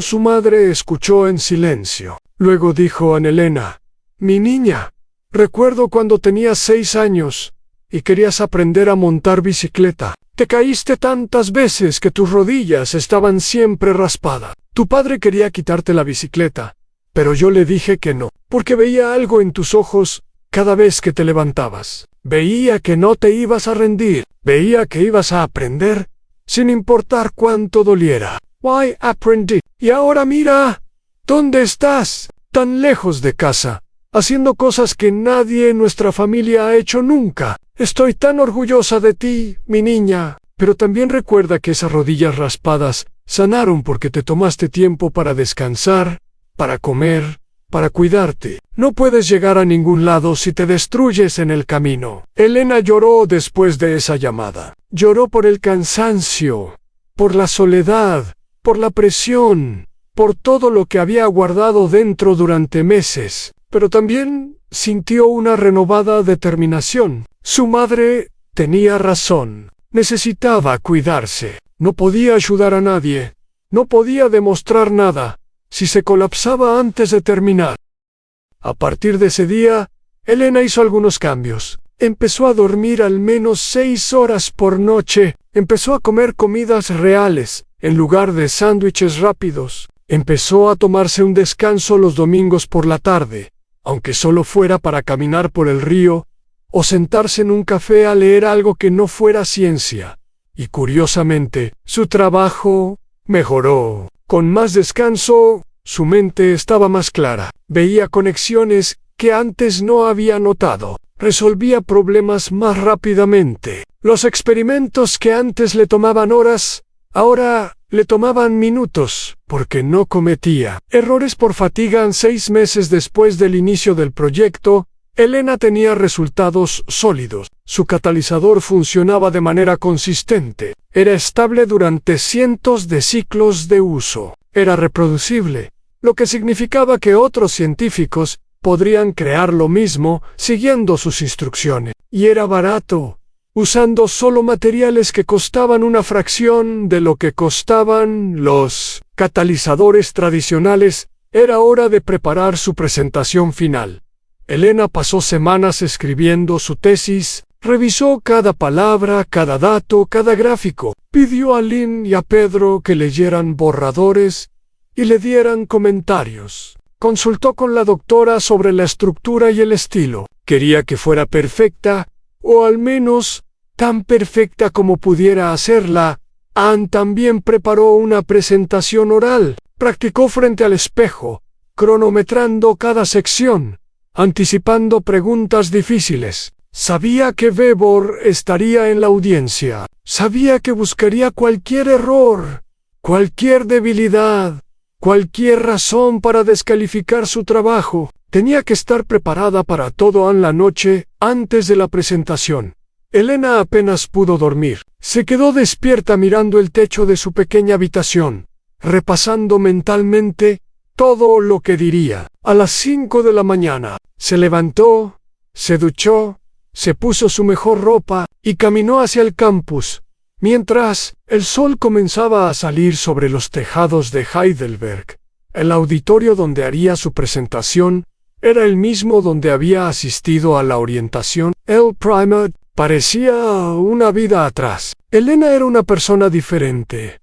Su madre escuchó en silencio. Luego dijo a Elena: «Mi niña, recuerdo cuando tenías 6 años y querías aprender a montar bicicleta. Te caíste tantas veces que tus rodillas estaban siempre raspadas. Tu padre quería quitarte la bicicleta, pero yo le dije que no, porque veía algo en tus ojos cada vez que te levantabas. Veía que no te ibas a rendir, veía que ibas a aprender, sin importar cuánto doliera. Why, aprendí. Y ahora mira, ¿dónde estás? Tan lejos de casa, haciendo cosas que nadie en nuestra familia ha hecho nunca. Estoy tan orgullosa de ti, mi niña. Pero también recuerda que esas rodillas raspadas sanaron porque te tomaste tiempo para descansar, para comer, para cuidarte. No puedes llegar a ningún lado si te destruyes en el camino». Elena lloró después de esa llamada. Lloró por el cansancio, por la soledad, por la presión, por todo lo que había guardado dentro durante meses, pero también sintió una renovada determinación. Su madre tenía razón. Necesitaba cuidarse. No podía ayudar a nadie. No podía demostrar nada si se colapsaba antes de terminar. A partir de ese día, Elena hizo algunos cambios. Empezó a dormir al menos 6 horas por noche. Empezó a comer comidas reales en lugar de sándwiches rápidos. Empezó a tomarse un descanso los domingos por la tarde, aunque solo fuera para caminar por el río o sentarse en un café a leer algo que no fuera ciencia. Y curiosamente, su trabajo mejoró. Con más descanso, su mente estaba más clara. Veía conexiones que antes no había notado. Resolvía problemas más rápidamente. Los experimentos que antes le tomaban horas, ahora le tomaban minutos, porque no cometía errores por fatiga. 6 meses después del inicio del proyecto, Elena tenía resultados sólidos. Su catalizador funcionaba de manera consistente. Era estable durante cientos de ciclos de uso. Era reproducible, lo que significaba que otros científicos podrían crear lo mismo siguiendo sus instrucciones. Y era barato, usando solo materiales que costaban una fracción de lo que costaban los catalizadores tradicionales. Era hora de preparar su presentación final. Elena pasó semanas escribiendo su tesis, revisó cada palabra, cada dato, cada gráfico. Pidió a Lynn y a Pedro que leyeran borradores y le dieran comentarios. Consultó con la doctora sobre la estructura y el estilo. Quería que fuera perfecta, o al menos tan perfecta como pudiera hacerla. Anne también preparó una presentación oral. Practicó frente al espejo, cronometrando cada sección, anticipando preguntas difíciles. Sabía que Weber estaría en la audiencia. Sabía que buscaría cualquier error, cualquier debilidad, cualquier razón para descalificar su trabajo. Tenía que estar preparada para todo en la noche antes de la presentación. Elena apenas pudo dormir. Se quedó despierta mirando el techo de su pequeña habitación, repasando mentalmente todo lo que diría. A las 5 de la mañana, se levantó, se duchó, se puso su mejor ropa y caminó hacia el campus, mientras el sol comenzaba a salir sobre los tejados de Heidelberg. El auditorio donde haría su presentación era el mismo donde había asistido a la orientación. El primer parecía una vida atrás. Elena era una persona diferente.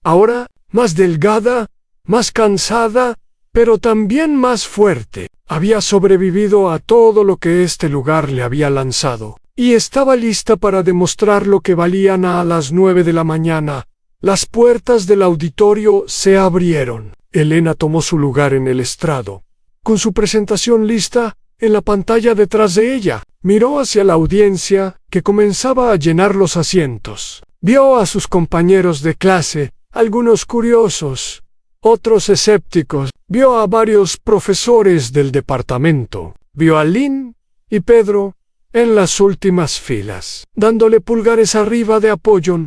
Ahora, más delgada, más cansada, pero también más fuerte. Había sobrevivido a todo lo que este lugar le había lanzado, y estaba lista para demostrar lo que valían. A las 9 de la mañana, las puertas del auditorio se abrieron. Elena tomó su lugar en el estrado, con su presentación lista en la pantalla detrás de ella. Miró hacia la audiencia, que comenzaba a llenar los asientos. Vio a sus compañeros de clase, algunos curiosos, otros escépticos. Vio a varios profesores del departamento. Vio a Lynn y Pedro en las últimas filas, dándole pulgares arriba de apoyo.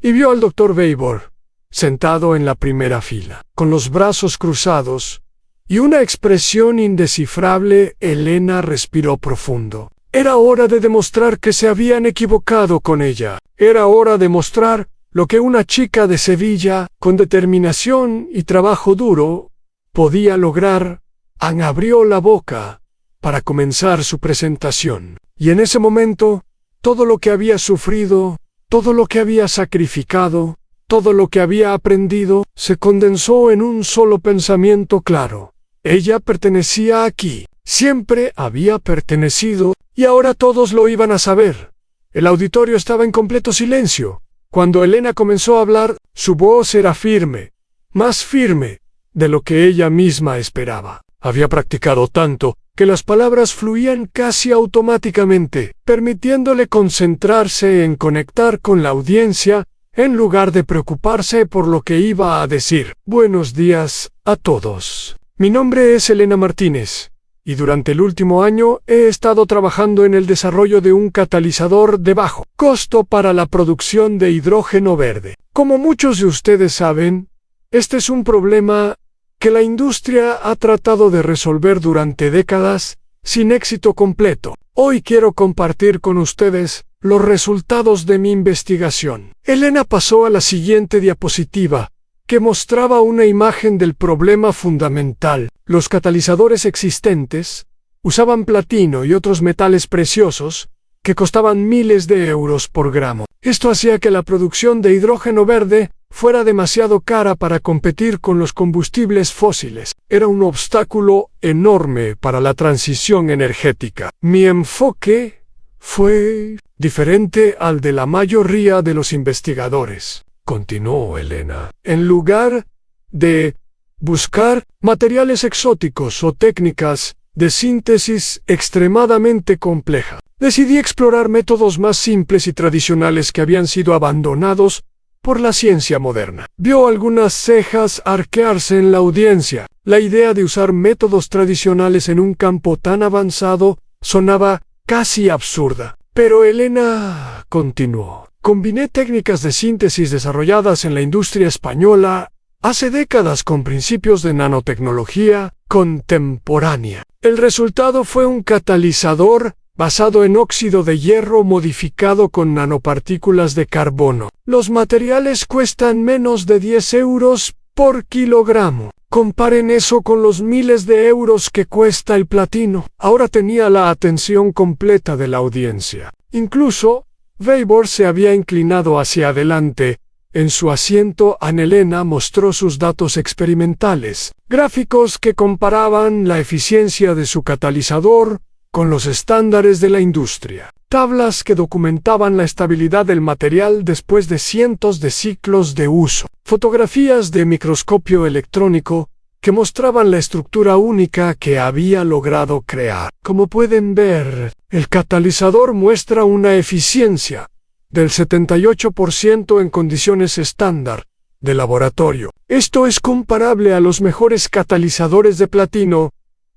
Y vio al Dr. Weber, sentado en la primera fila, con los brazos cruzados y una expresión indescifrable. Elena respiró profundo. Era hora de demostrar que se habían equivocado con ella. Era hora de mostrar lo que una chica de Sevilla, con determinación y trabajo duro, podía lograr. Anne abrió la boca para comenzar su presentación. Y en ese momento, todo lo que había sufrido, todo lo que había sacrificado, todo lo que había aprendido, se condensó en un solo pensamiento claro. Ella pertenecía aquí, siempre había pertenecido, y ahora todos lo iban a saber. El auditorio estaba en completo silencio. Cuando Elena comenzó a hablar, su voz era firme, más firme de lo que ella misma esperaba. Había practicado tanto que las palabras fluían casi automáticamente, permitiéndole concentrarse en conectar con la audiencia en lugar de preocuparse por lo que iba a decir. Buenos días a todos. Mi nombre es Elena Martínez, y durante el último año he estado trabajando en el desarrollo de un catalizador de bajo costo para la producción de hidrógeno verde. Como muchos de ustedes saben, este es un problema que la industria ha tratado de resolver durante décadas sin éxito completo. Hoy quiero compartir con ustedes los resultados de mi investigación. Elena pasó a la siguiente diapositiva, que mostraba una imagen del problema fundamental. Los catalizadores existentes usaban platino y otros metales preciosos que costaban miles de euros por gramo. Esto hacía que la producción de hidrógeno verde fuera demasiado cara para competir con los combustibles fósiles. Era un obstáculo enorme para la transición energética. Mi enfoque fue diferente al de la mayoría de los investigadores, continuó Elena. En lugar de buscar materiales exóticos o técnicas de síntesis extremadamente compleja, decidí explorar métodos más simples y tradicionales que habían sido abandonados por la ciencia moderna. Vio algunas cejas arquearse en la audiencia. La idea de usar métodos tradicionales en un campo tan avanzado sonaba casi absurda. Pero Elena continuó. Combiné técnicas de síntesis desarrolladas en la industria española hace décadas con principios de nanotecnología contemporánea. El resultado fue un catalizador basado en óxido de hierro modificado con nanopartículas de carbono. Los materiales cuestan menos de 10 euros por kilogramo. Comparen eso con los miles de euros que cuesta el platino. Ahora tenía la atención completa de la audiencia. Incluso, Weber se había inclinado hacia adelante. En su asiento, Anne Elena mostró sus datos experimentales, gráficos que comparaban la eficiencia de su catalizador con los estándares de la industria. Tablas que documentaban la estabilidad del material después de cientos de ciclos de uso. Fotografías de microscopio electrónico que mostraban la estructura única que había logrado crear. Como pueden ver, el catalizador muestra una eficiencia del 78% en condiciones estándar de laboratorio. Esto es comparable a los mejores catalizadores de platino,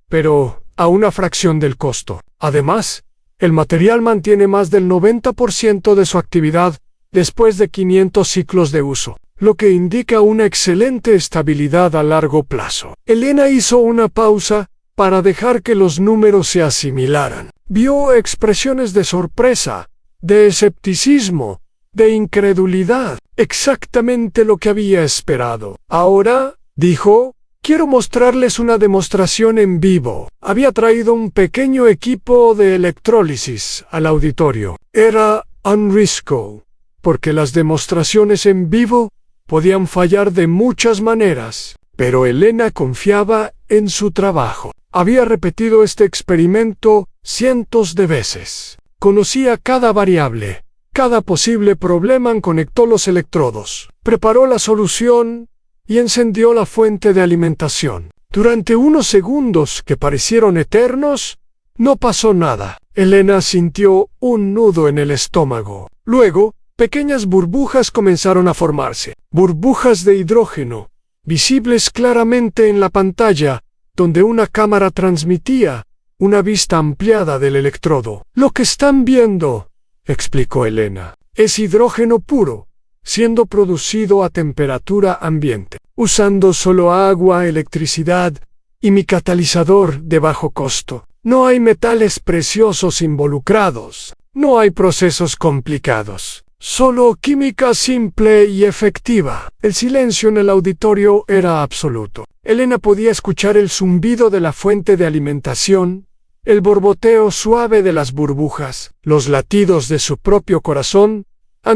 pero a una fracción del costo. Además, el material mantiene más del 90% de su actividad después de 500 ciclos de uso, lo que indica una excelente estabilidad a largo plazo. Elena hizo una pausa para dejar que los números se asimilaran. Vio expresiones de sorpresa, de escepticismo, de incredulidad, exactamente lo que había esperado. Ahora, dijo, quiero mostrarles una demostración en vivo. Había traído un pequeño equipo de electrólisis al auditorio. Era un riesgo, porque las demostraciones en vivo podían fallar de muchas maneras, pero Elena confiaba en su trabajo. Había repetido este experimento cientos de veces. Conocía cada variable, cada posible problema, conectó los electrodos, preparó la solución y encendió la fuente de alimentación. Durante unos segundos que parecieron eternos, no pasó nada. Elena sintió un nudo en el estómago. Luego, pequeñas burbujas comenzaron a formarse. Burbujas de hidrógeno, visibles claramente en la pantalla, donde una cámara transmitía una vista ampliada del electrodo. Lo que están viendo, explicó Elena, es hidrógeno puro, siendo producido a temperatura ambiente, usando solo agua, electricidad y mi catalizador de bajo costo. No hay metales preciosos involucrados. No hay procesos complicados. Solo química simple y efectiva. El silencio en el auditorio era absoluto. Elena podía escuchar el zumbido de la fuente de alimentación, el borboteo suave de las burbujas, los latidos de su propio corazón.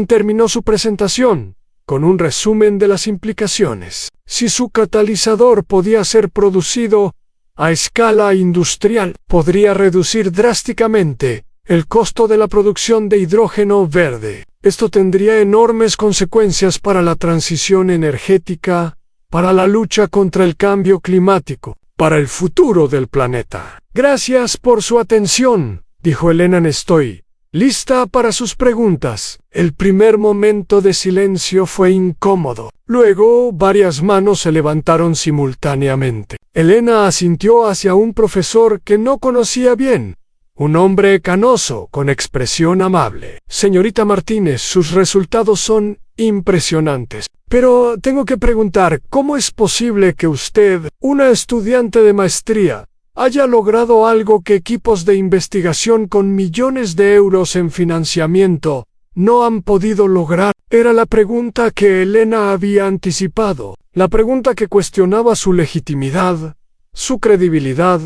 Terminó su presentación con un resumen de las implicaciones. Si su catalizador podía ser producido a escala industrial, podría reducir drásticamente el costo de la producción de hidrógeno verde. Esto tendría enormes consecuencias para la transición energética, para la lucha contra el cambio climático, para el futuro del planeta. Gracias por su atención, dijo Elena. Estoy lista para sus preguntas. El primer momento de silencio fue incómodo. Luego, varias manos se levantaron simultáneamente. Elena asintió hacia un profesor que no conocía bien. Un hombre canoso, con expresión amable. Señorita Martínez, sus resultados son impresionantes. Pero tengo que preguntar, ¿cómo es posible que usted, una estudiante de maestría, haya logrado algo que equipos de investigación con millones de euros en financiamiento no han podido lograr? Era la pregunta que Elena había anticipado, la pregunta que cuestionaba su legitimidad, su credibilidad,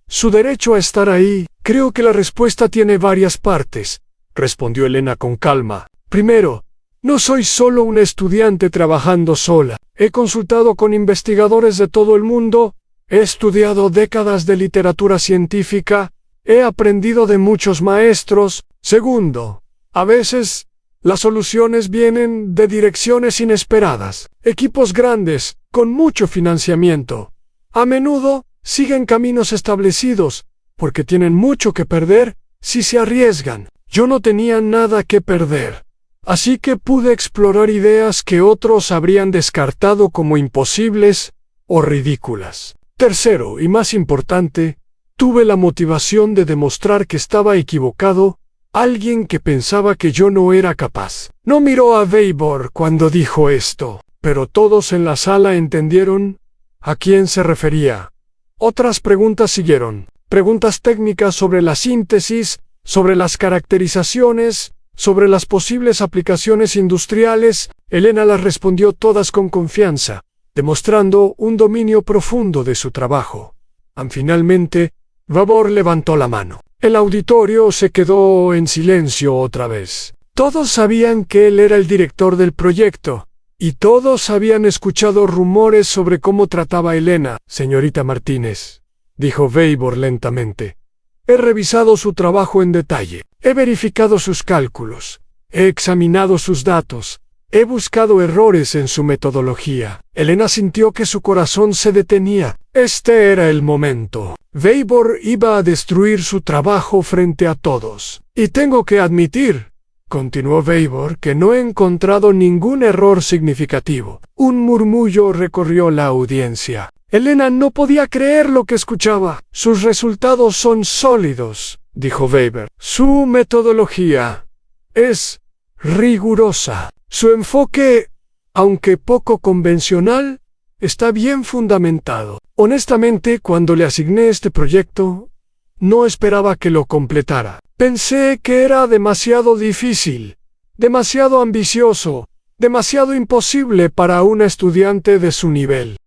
su derecho a estar ahí. Creo que la respuesta tiene varias partes, respondió Elena con calma. Primero, no soy solo una estudiante trabajando sola. He consultado con investigadores de todo el mundo, he estudiado décadas de literatura científica, he aprendido de muchos maestros. Segundo, a veces, las soluciones vienen de direcciones inesperadas. Equipos grandes, con mucho financiamiento, a menudo siguen caminos establecidos, porque tienen mucho que perder si se arriesgan. Yo no tenía nada que perder, así que pude explorar ideas que otros habrían descartado como imposibles o ridículas. Tercero, y más importante, tuve la motivación de demostrar que estaba equivocado, alguien que pensaba que yo no era capaz. No miró a Weber cuando dijo esto, pero todos en la sala entendieron a quién se refería. Otras preguntas siguieron. Preguntas técnicas sobre la síntesis, sobre las caracterizaciones, sobre las posibles aplicaciones industriales. Elena las respondió todas con confianza, demostrando un dominio profundo de su trabajo. Finalmente, Weber levantó la mano. El auditorio se quedó en silencio otra vez. Todos sabían que él era el director del proyecto, y todos habían escuchado rumores sobre cómo trataba a Elena. Señorita Martínez, dijo Weber lentamente, he revisado su trabajo en detalle, he verificado sus cálculos, he examinado sus datos, he buscado errores en su metodología. Elena sintió que su corazón se detenía. Este era el momento. Weber iba a destruir su trabajo frente a todos. Y tengo que admitir, continuó Weber, que no he encontrado ningún error significativo. Un murmullo recorrió la audiencia. Elena no podía creer lo que escuchaba. Sus resultados son sólidos, dijo Weber. Su metodología es rigurosa. Su enfoque, aunque poco convencional, está bien fundamentado. Honestamente, cuando le asigné este proyecto, no esperaba que lo completara. Pensé que era demasiado difícil, demasiado ambicioso, demasiado imposible para una estudiante de su nivel.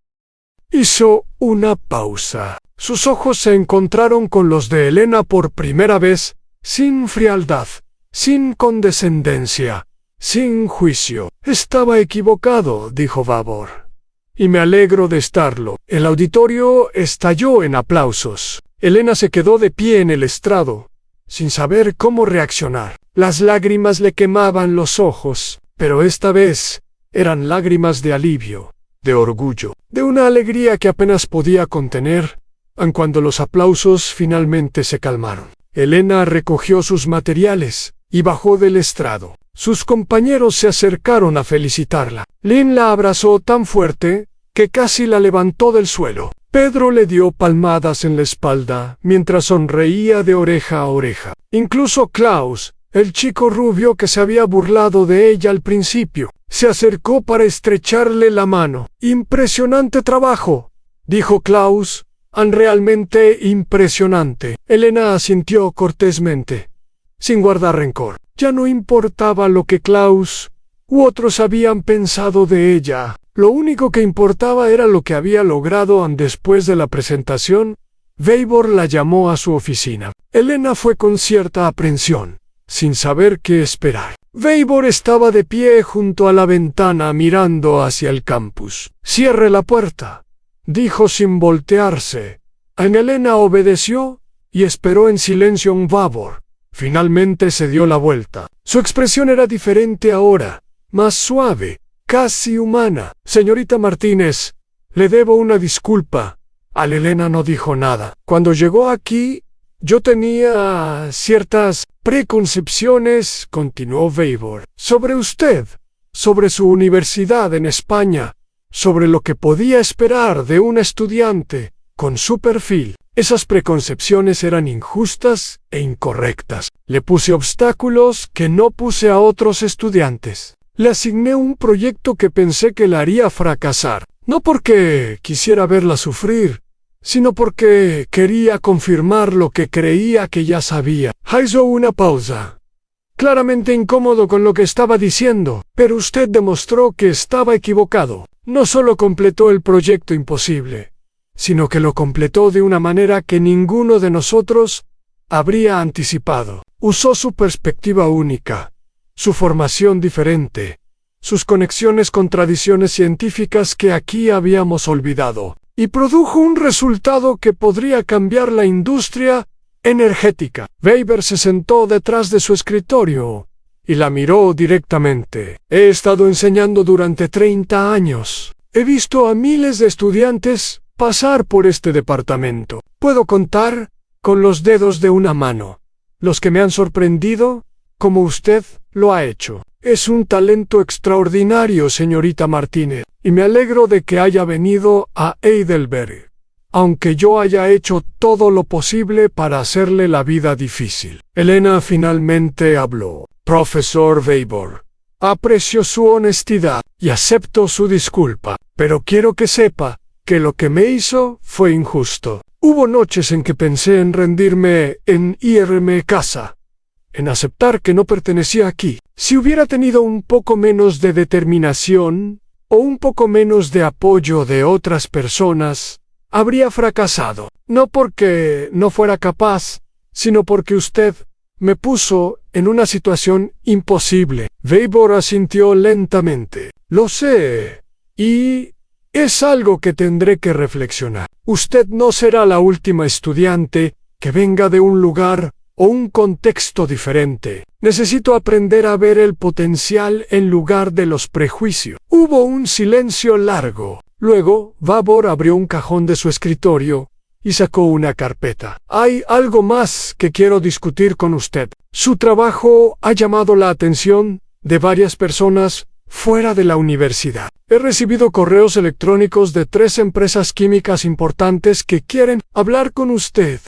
Hizo una pausa. Sus ojos se encontraron con los de Elena por primera vez, sin frialdad, sin condescendencia, sin juicio. Estaba equivocado, dijo Weber. Y me alegro de estarlo. El auditorio estalló en aplausos. Elena se quedó de pie en el estrado, sin saber cómo reaccionar. Las lágrimas le quemaban los ojos, pero esta vez eran lágrimas de alivio, de orgullo, de una alegría que apenas podía contener, aun cuando los aplausos finalmente se calmaron. Elena recogió sus materiales y bajó del estrado. Sus compañeros se acercaron a felicitarla. Lynn la abrazó tan fuerte que casi la levantó del suelo. Pedro le dio palmadas en la espalda mientras sonreía de oreja a oreja. Incluso Klaus, el chico rubio que se había burlado de ella al principio, se acercó para estrecharle la mano. «Impresionante trabajo», dijo Klaus, realmente impresionante. Elena asintió cortésmente, sin guardar rencor. Ya no importaba lo que Klaus u otros habían pensado de ella. Lo único que importaba era lo que había logrado. Después de la presentación, Weibor la llamó a su oficina. Elena fue con cierta aprensión, sin saber qué esperar. Weibor estaba de pie junto a la ventana mirando hacia el campus. «Cierre la puerta», dijo sin voltearse. Elena obedeció y esperó en silencio un Weibor. Finalmente se dio la vuelta. Su expresión era diferente ahora, más suave, casi humana. «Señorita Martínez, le debo una disculpa». Elena no dijo nada. «Cuando llegó aquí, yo tenía ciertas preconcepciones», continuó Weibor, «sobre usted, sobre su universidad en España, sobre lo que podía esperar de un estudiante con su perfil. Esas preconcepciones eran injustas e incorrectas. Le puse obstáculos que no puse a otros estudiantes. Le asigné un proyecto que pensé que la haría fracasar, no porque quisiera verla sufrir, sino porque quería confirmar lo que creía que ya sabía». Hizo una pausa, claramente incómodo con lo que estaba diciendo. «Pero usted demostró que estaba equivocado. No solo completó el proyecto imposible, sino que lo completó de una manera que ninguno de nosotros habría anticipado. Usó su perspectiva única, su formación diferente, sus conexiones con tradiciones científicas que aquí habíamos olvidado, y produjo un resultado que podría cambiar la industria energética». Weibor se sentó detrás de su escritorio y la miró directamente. «He estado enseñando durante 30 años. He visto a miles de estudiantes pasar por este departamento. Puedo contar con los dedos de una mano los que me han sorprendido como usted lo ha hecho. Es un talento extraordinario, señorita Martínez, y me alegro de que haya venido a Heidelberg, aunque yo haya hecho todo lo posible para hacerle la vida difícil». Elena finalmente habló. «Profesor Weibor, aprecio su honestidad y acepto su disculpa, pero quiero que sepa que lo que me hizo fue injusto. Hubo noches en que pensé en rendirme, en irme a casa, en aceptar que no pertenecía aquí. Si hubiera tenido un poco menos de determinación o un poco menos de apoyo de otras personas, habría fracasado. No porque no fuera capaz, sino porque usted me puso en una situación imposible». Weibor asintió lentamente. «Lo sé, y es algo que tendré que reflexionar. Usted no será la última estudiante que venga de un lugar o un contexto diferente. Necesito aprender a ver el potencial en lugar de los prejuicios». Hubo un silencio largo. Luego, Weibor abrió un cajón de su escritorio y sacó una carpeta. «Hay algo más que quiero discutir con usted. Su trabajo ha llamado la atención de varias personas fuera de la universidad. He recibido correos electrónicos de 3 empresas químicas importantes que quieren hablar con usted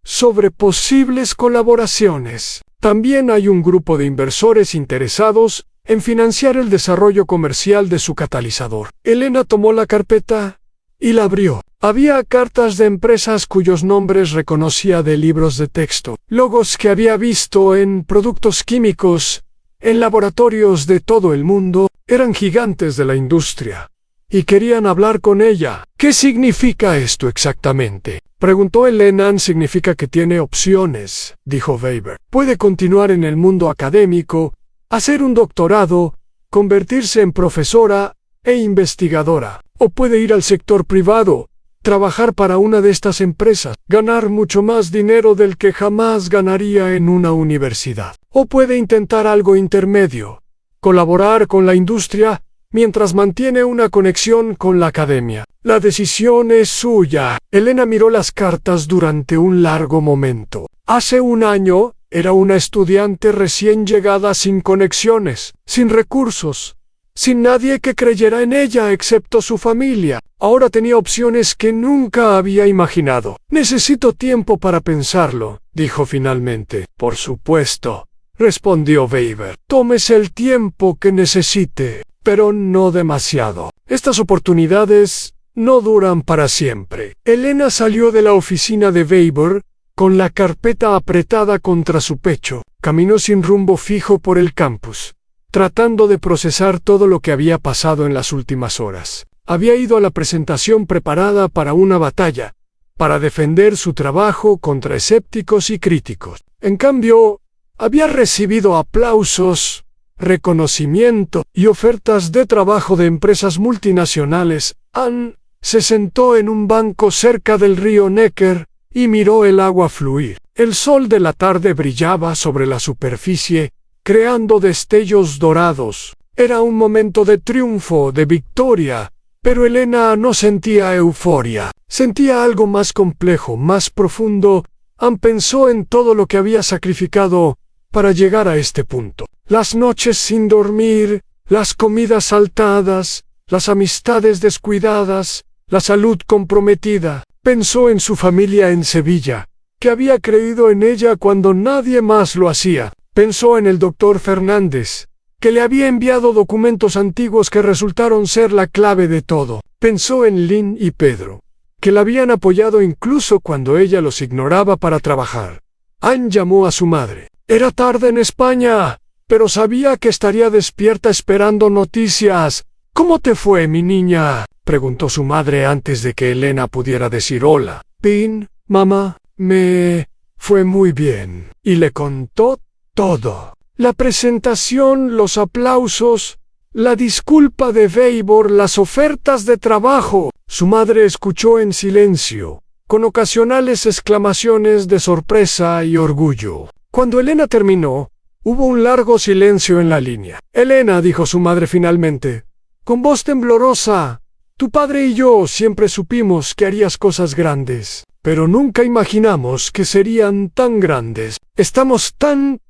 sobre posibles colaboraciones. También hay un grupo de inversores interesados en financiar el desarrollo comercial de su catalizador». Elena tomó la carpeta y la abrió. Había cartas de empresas cuyos nombres reconocía de libros de texto, logos que había visto en productos químicos, en laboratorios de todo el mundo. Eran gigantes de la industria y querían hablar con ella. «¿Qué significa esto exactamente?», preguntó Elena. «Significa que tiene opciones», dijo Weibor. «Puede continuar en el mundo académico, hacer un doctorado, convertirse en profesora e investigadora, o puede ir al sector privado, trabajar para una de estas empresas, ganar mucho más dinero del que jamás ganaría en una universidad. O puede intentar algo intermedio, colaborar con la industria mientras mantiene una conexión con la academia. La decisión es suya». Elena miró las cartas durante un largo momento. Hace un año era una estudiante recién llegada sin conexiones, sin recursos, sin nadie que creyera en ella excepto su familia. Ahora tenía opciones que nunca había imaginado. «Necesito tiempo para pensarlo», dijo finalmente. «Por supuesto», respondió Weibor. «Tómese el tiempo que necesite, pero no demasiado. Estas oportunidades no duran para siempre. Elena salió de la oficina de Weber con la carpeta apretada contra su pecho. Caminó sin rumbo fijo por el campus, tratando de procesar todo lo que había pasado en las últimas horas. Había ido a la presentación preparada para una batalla, para defender su trabajo contra escépticos y críticos. En cambio, había recibido aplausos, reconocimiento y ofertas de trabajo de empresas multinacionales. Anne se sentó en un banco cerca del río Neckar y miró el agua fluir. El sol de la tarde brillaba sobre la superficie, creando destellos dorados. Era un momento de triunfo, de victoria, pero Elena no sentía euforia. Sentía algo más complejo, más profundo. Anne pensó en todo lo que había sacrificado para llegar a este punto. Las noches sin dormir, las comidas saltadas, las amistades descuidadas, la salud comprometida. Pensó en su familia en Sevilla, que había creído en ella cuando nadie más lo hacía. Pensó en el doctor Fernández, que le había enviado documentos antiguos que resultaron ser la clave de todo. Pensó en Lynn y Pedro, que la habían apoyado incluso cuando ella los ignoraba para trabajar. Anne llamó a su madre. Era tarde en España, pero sabía que estaría despierta esperando noticias. «¿Cómo te fue, mi niña?», preguntó su madre antes de que Elena pudiera decir hola. «Bien, mamá, me fue muy bien». Y le contó todo. La presentación, los aplausos, la disculpa de Weber, las ofertas de trabajo. Su madre escuchó en silencio, con ocasionales exclamaciones de sorpresa y orgullo. Cuando Elena terminó, hubo un largo silencio en la línea. «Elena», dijo su madre finalmente, con voz temblorosa, «tu padre y yo siempre supimos que harías cosas grandes, pero nunca imaginamos que serían tan grandes. Estamos tan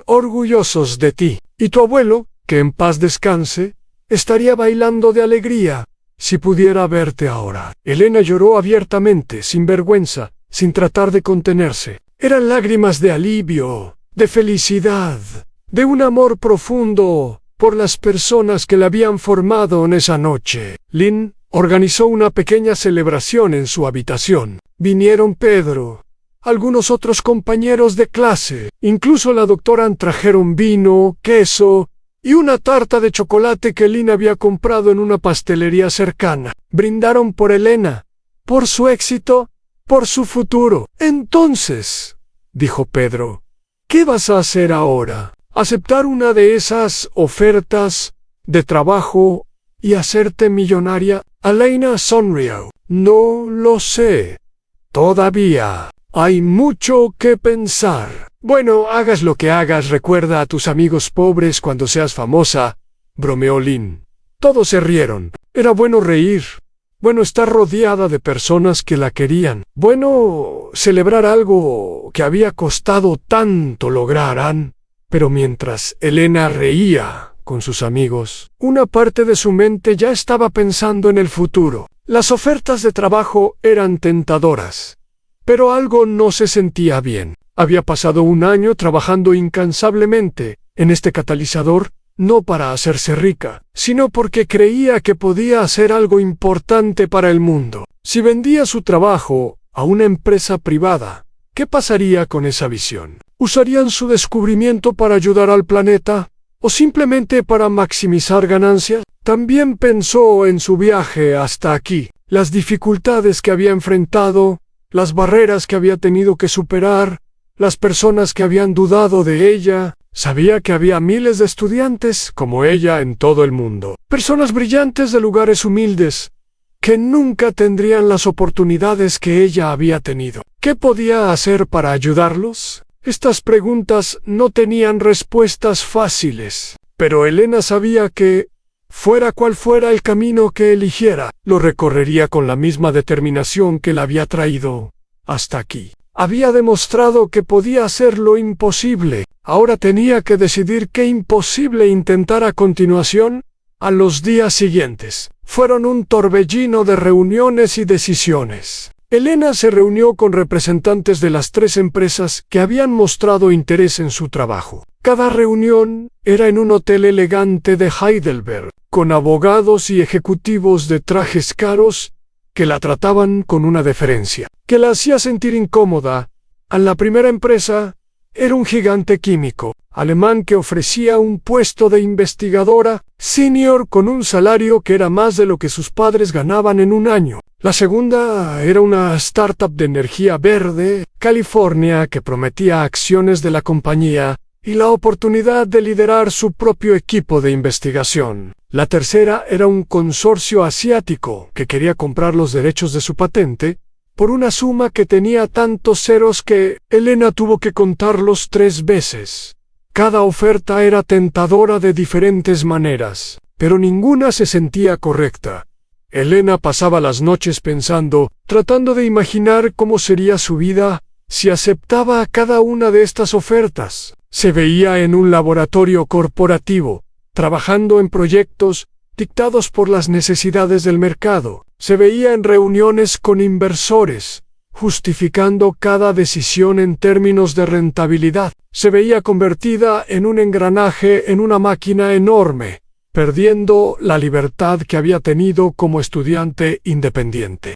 orgullosos de ti. Y tu abuelo, que en paz descanse, estaría bailando de alegría si pudiera verte ahora». Elena lloró abiertamente, sin vergüenza, sin tratar de contenerse. Eran lágrimas de alivio, de felicidad, de un amor profundo por las personas que la habían formado en esa noche. Lynn organizó una pequeña celebración en su habitación. Vinieron Pedro, algunos otros compañeros de clase, incluso la doctora Anne trajeron vino, queso y una tarta de chocolate que Lynn había comprado en una pastelería cercana. Brindaron por Elena, por su éxito, por su futuro. «Entonces», dijo Pedro, «¿qué vas a hacer ahora? ¿Aceptar una de esas ofertas de trabajo y hacerte millonaria?» Elena sonrió. «No lo sé. Todavía hay mucho que pensar». «Bueno, hagas lo que hagas, recuerda a tus amigos pobres cuando seas famosa», bromeó Lynn. Todos se rieron. Era bueno reír. Bueno estar rodeada de personas que la querían. Bueno celebrar algo que había costado tanto lograr. Anne. Pero mientras Elena reía con sus amigos, una parte de su mente ya estaba pensando en el futuro. Las ofertas de trabajo eran tentadoras, pero algo no se sentía bien. Había pasado un año trabajando incansablemente en este catalizador, no para hacerse rica, sino porque creía que podía hacer algo importante para el mundo. Si vendía su trabajo a una empresa privada, ¿qué pasaría con esa visión? ¿Usarían su descubrimiento para ayudar al planeta? ¿O simplemente para maximizar ganancias? También pensó en su viaje hasta aquí, las dificultades que había enfrentado, las barreras que había tenido que superar, las personas que habían dudado de ella. Sabía que había miles de estudiantes como ella en todo el mundo, personas brillantes de lugares humildes, que nunca tendrían las oportunidades que ella había tenido. ¿Qué podía hacer para ayudarlos? Estas preguntas no tenían respuestas fáciles, pero Elena sabía que, fuera cual fuera el camino que eligiera, lo recorrería con la misma determinación que la había traído hasta aquí. Había demostrado que podía hacer lo imposible. Ahora tenía que decidir qué imposible intentar a continuación. A los días siguientes fueron un torbellino de reuniones y decisiones. Elena se reunió con representantes de las 3 empresas que habían mostrado interés en su trabajo. Cada reunión era en un hotel elegante de Heidelberg. con abogados y ejecutivos de trajes caros que la trataban con una deferencia que la hacía sentir incómoda. La primera empresa era un gigante químico alemán que ofrecía un puesto de investigadora senior con un salario que era más de lo que sus padres ganaban en un año. La segunda era una startup de energía verde, California, que prometía acciones de la compañía y la oportunidad de liderar su propio equipo de investigación. La tercera era un consorcio asiático que quería comprar los derechos de su patente por una suma que tenía tantos ceros que Elena tuvo que contarlos 3 veces. Cada oferta era tentadora de diferentes maneras, pero ninguna se sentía correcta. Elena pasaba las noches pensando, tratando de imaginar cómo sería su vida si aceptaba cada una de estas ofertas. Se veía en un laboratorio corporativo, trabajando en proyectos dictados por las necesidades del mercado. Se veía en reuniones con inversores, justificando cada decisión en términos de rentabilidad. Se veía convertida en un engranaje en una máquina enorme, perdiendo la libertad que había tenido como estudiante independiente.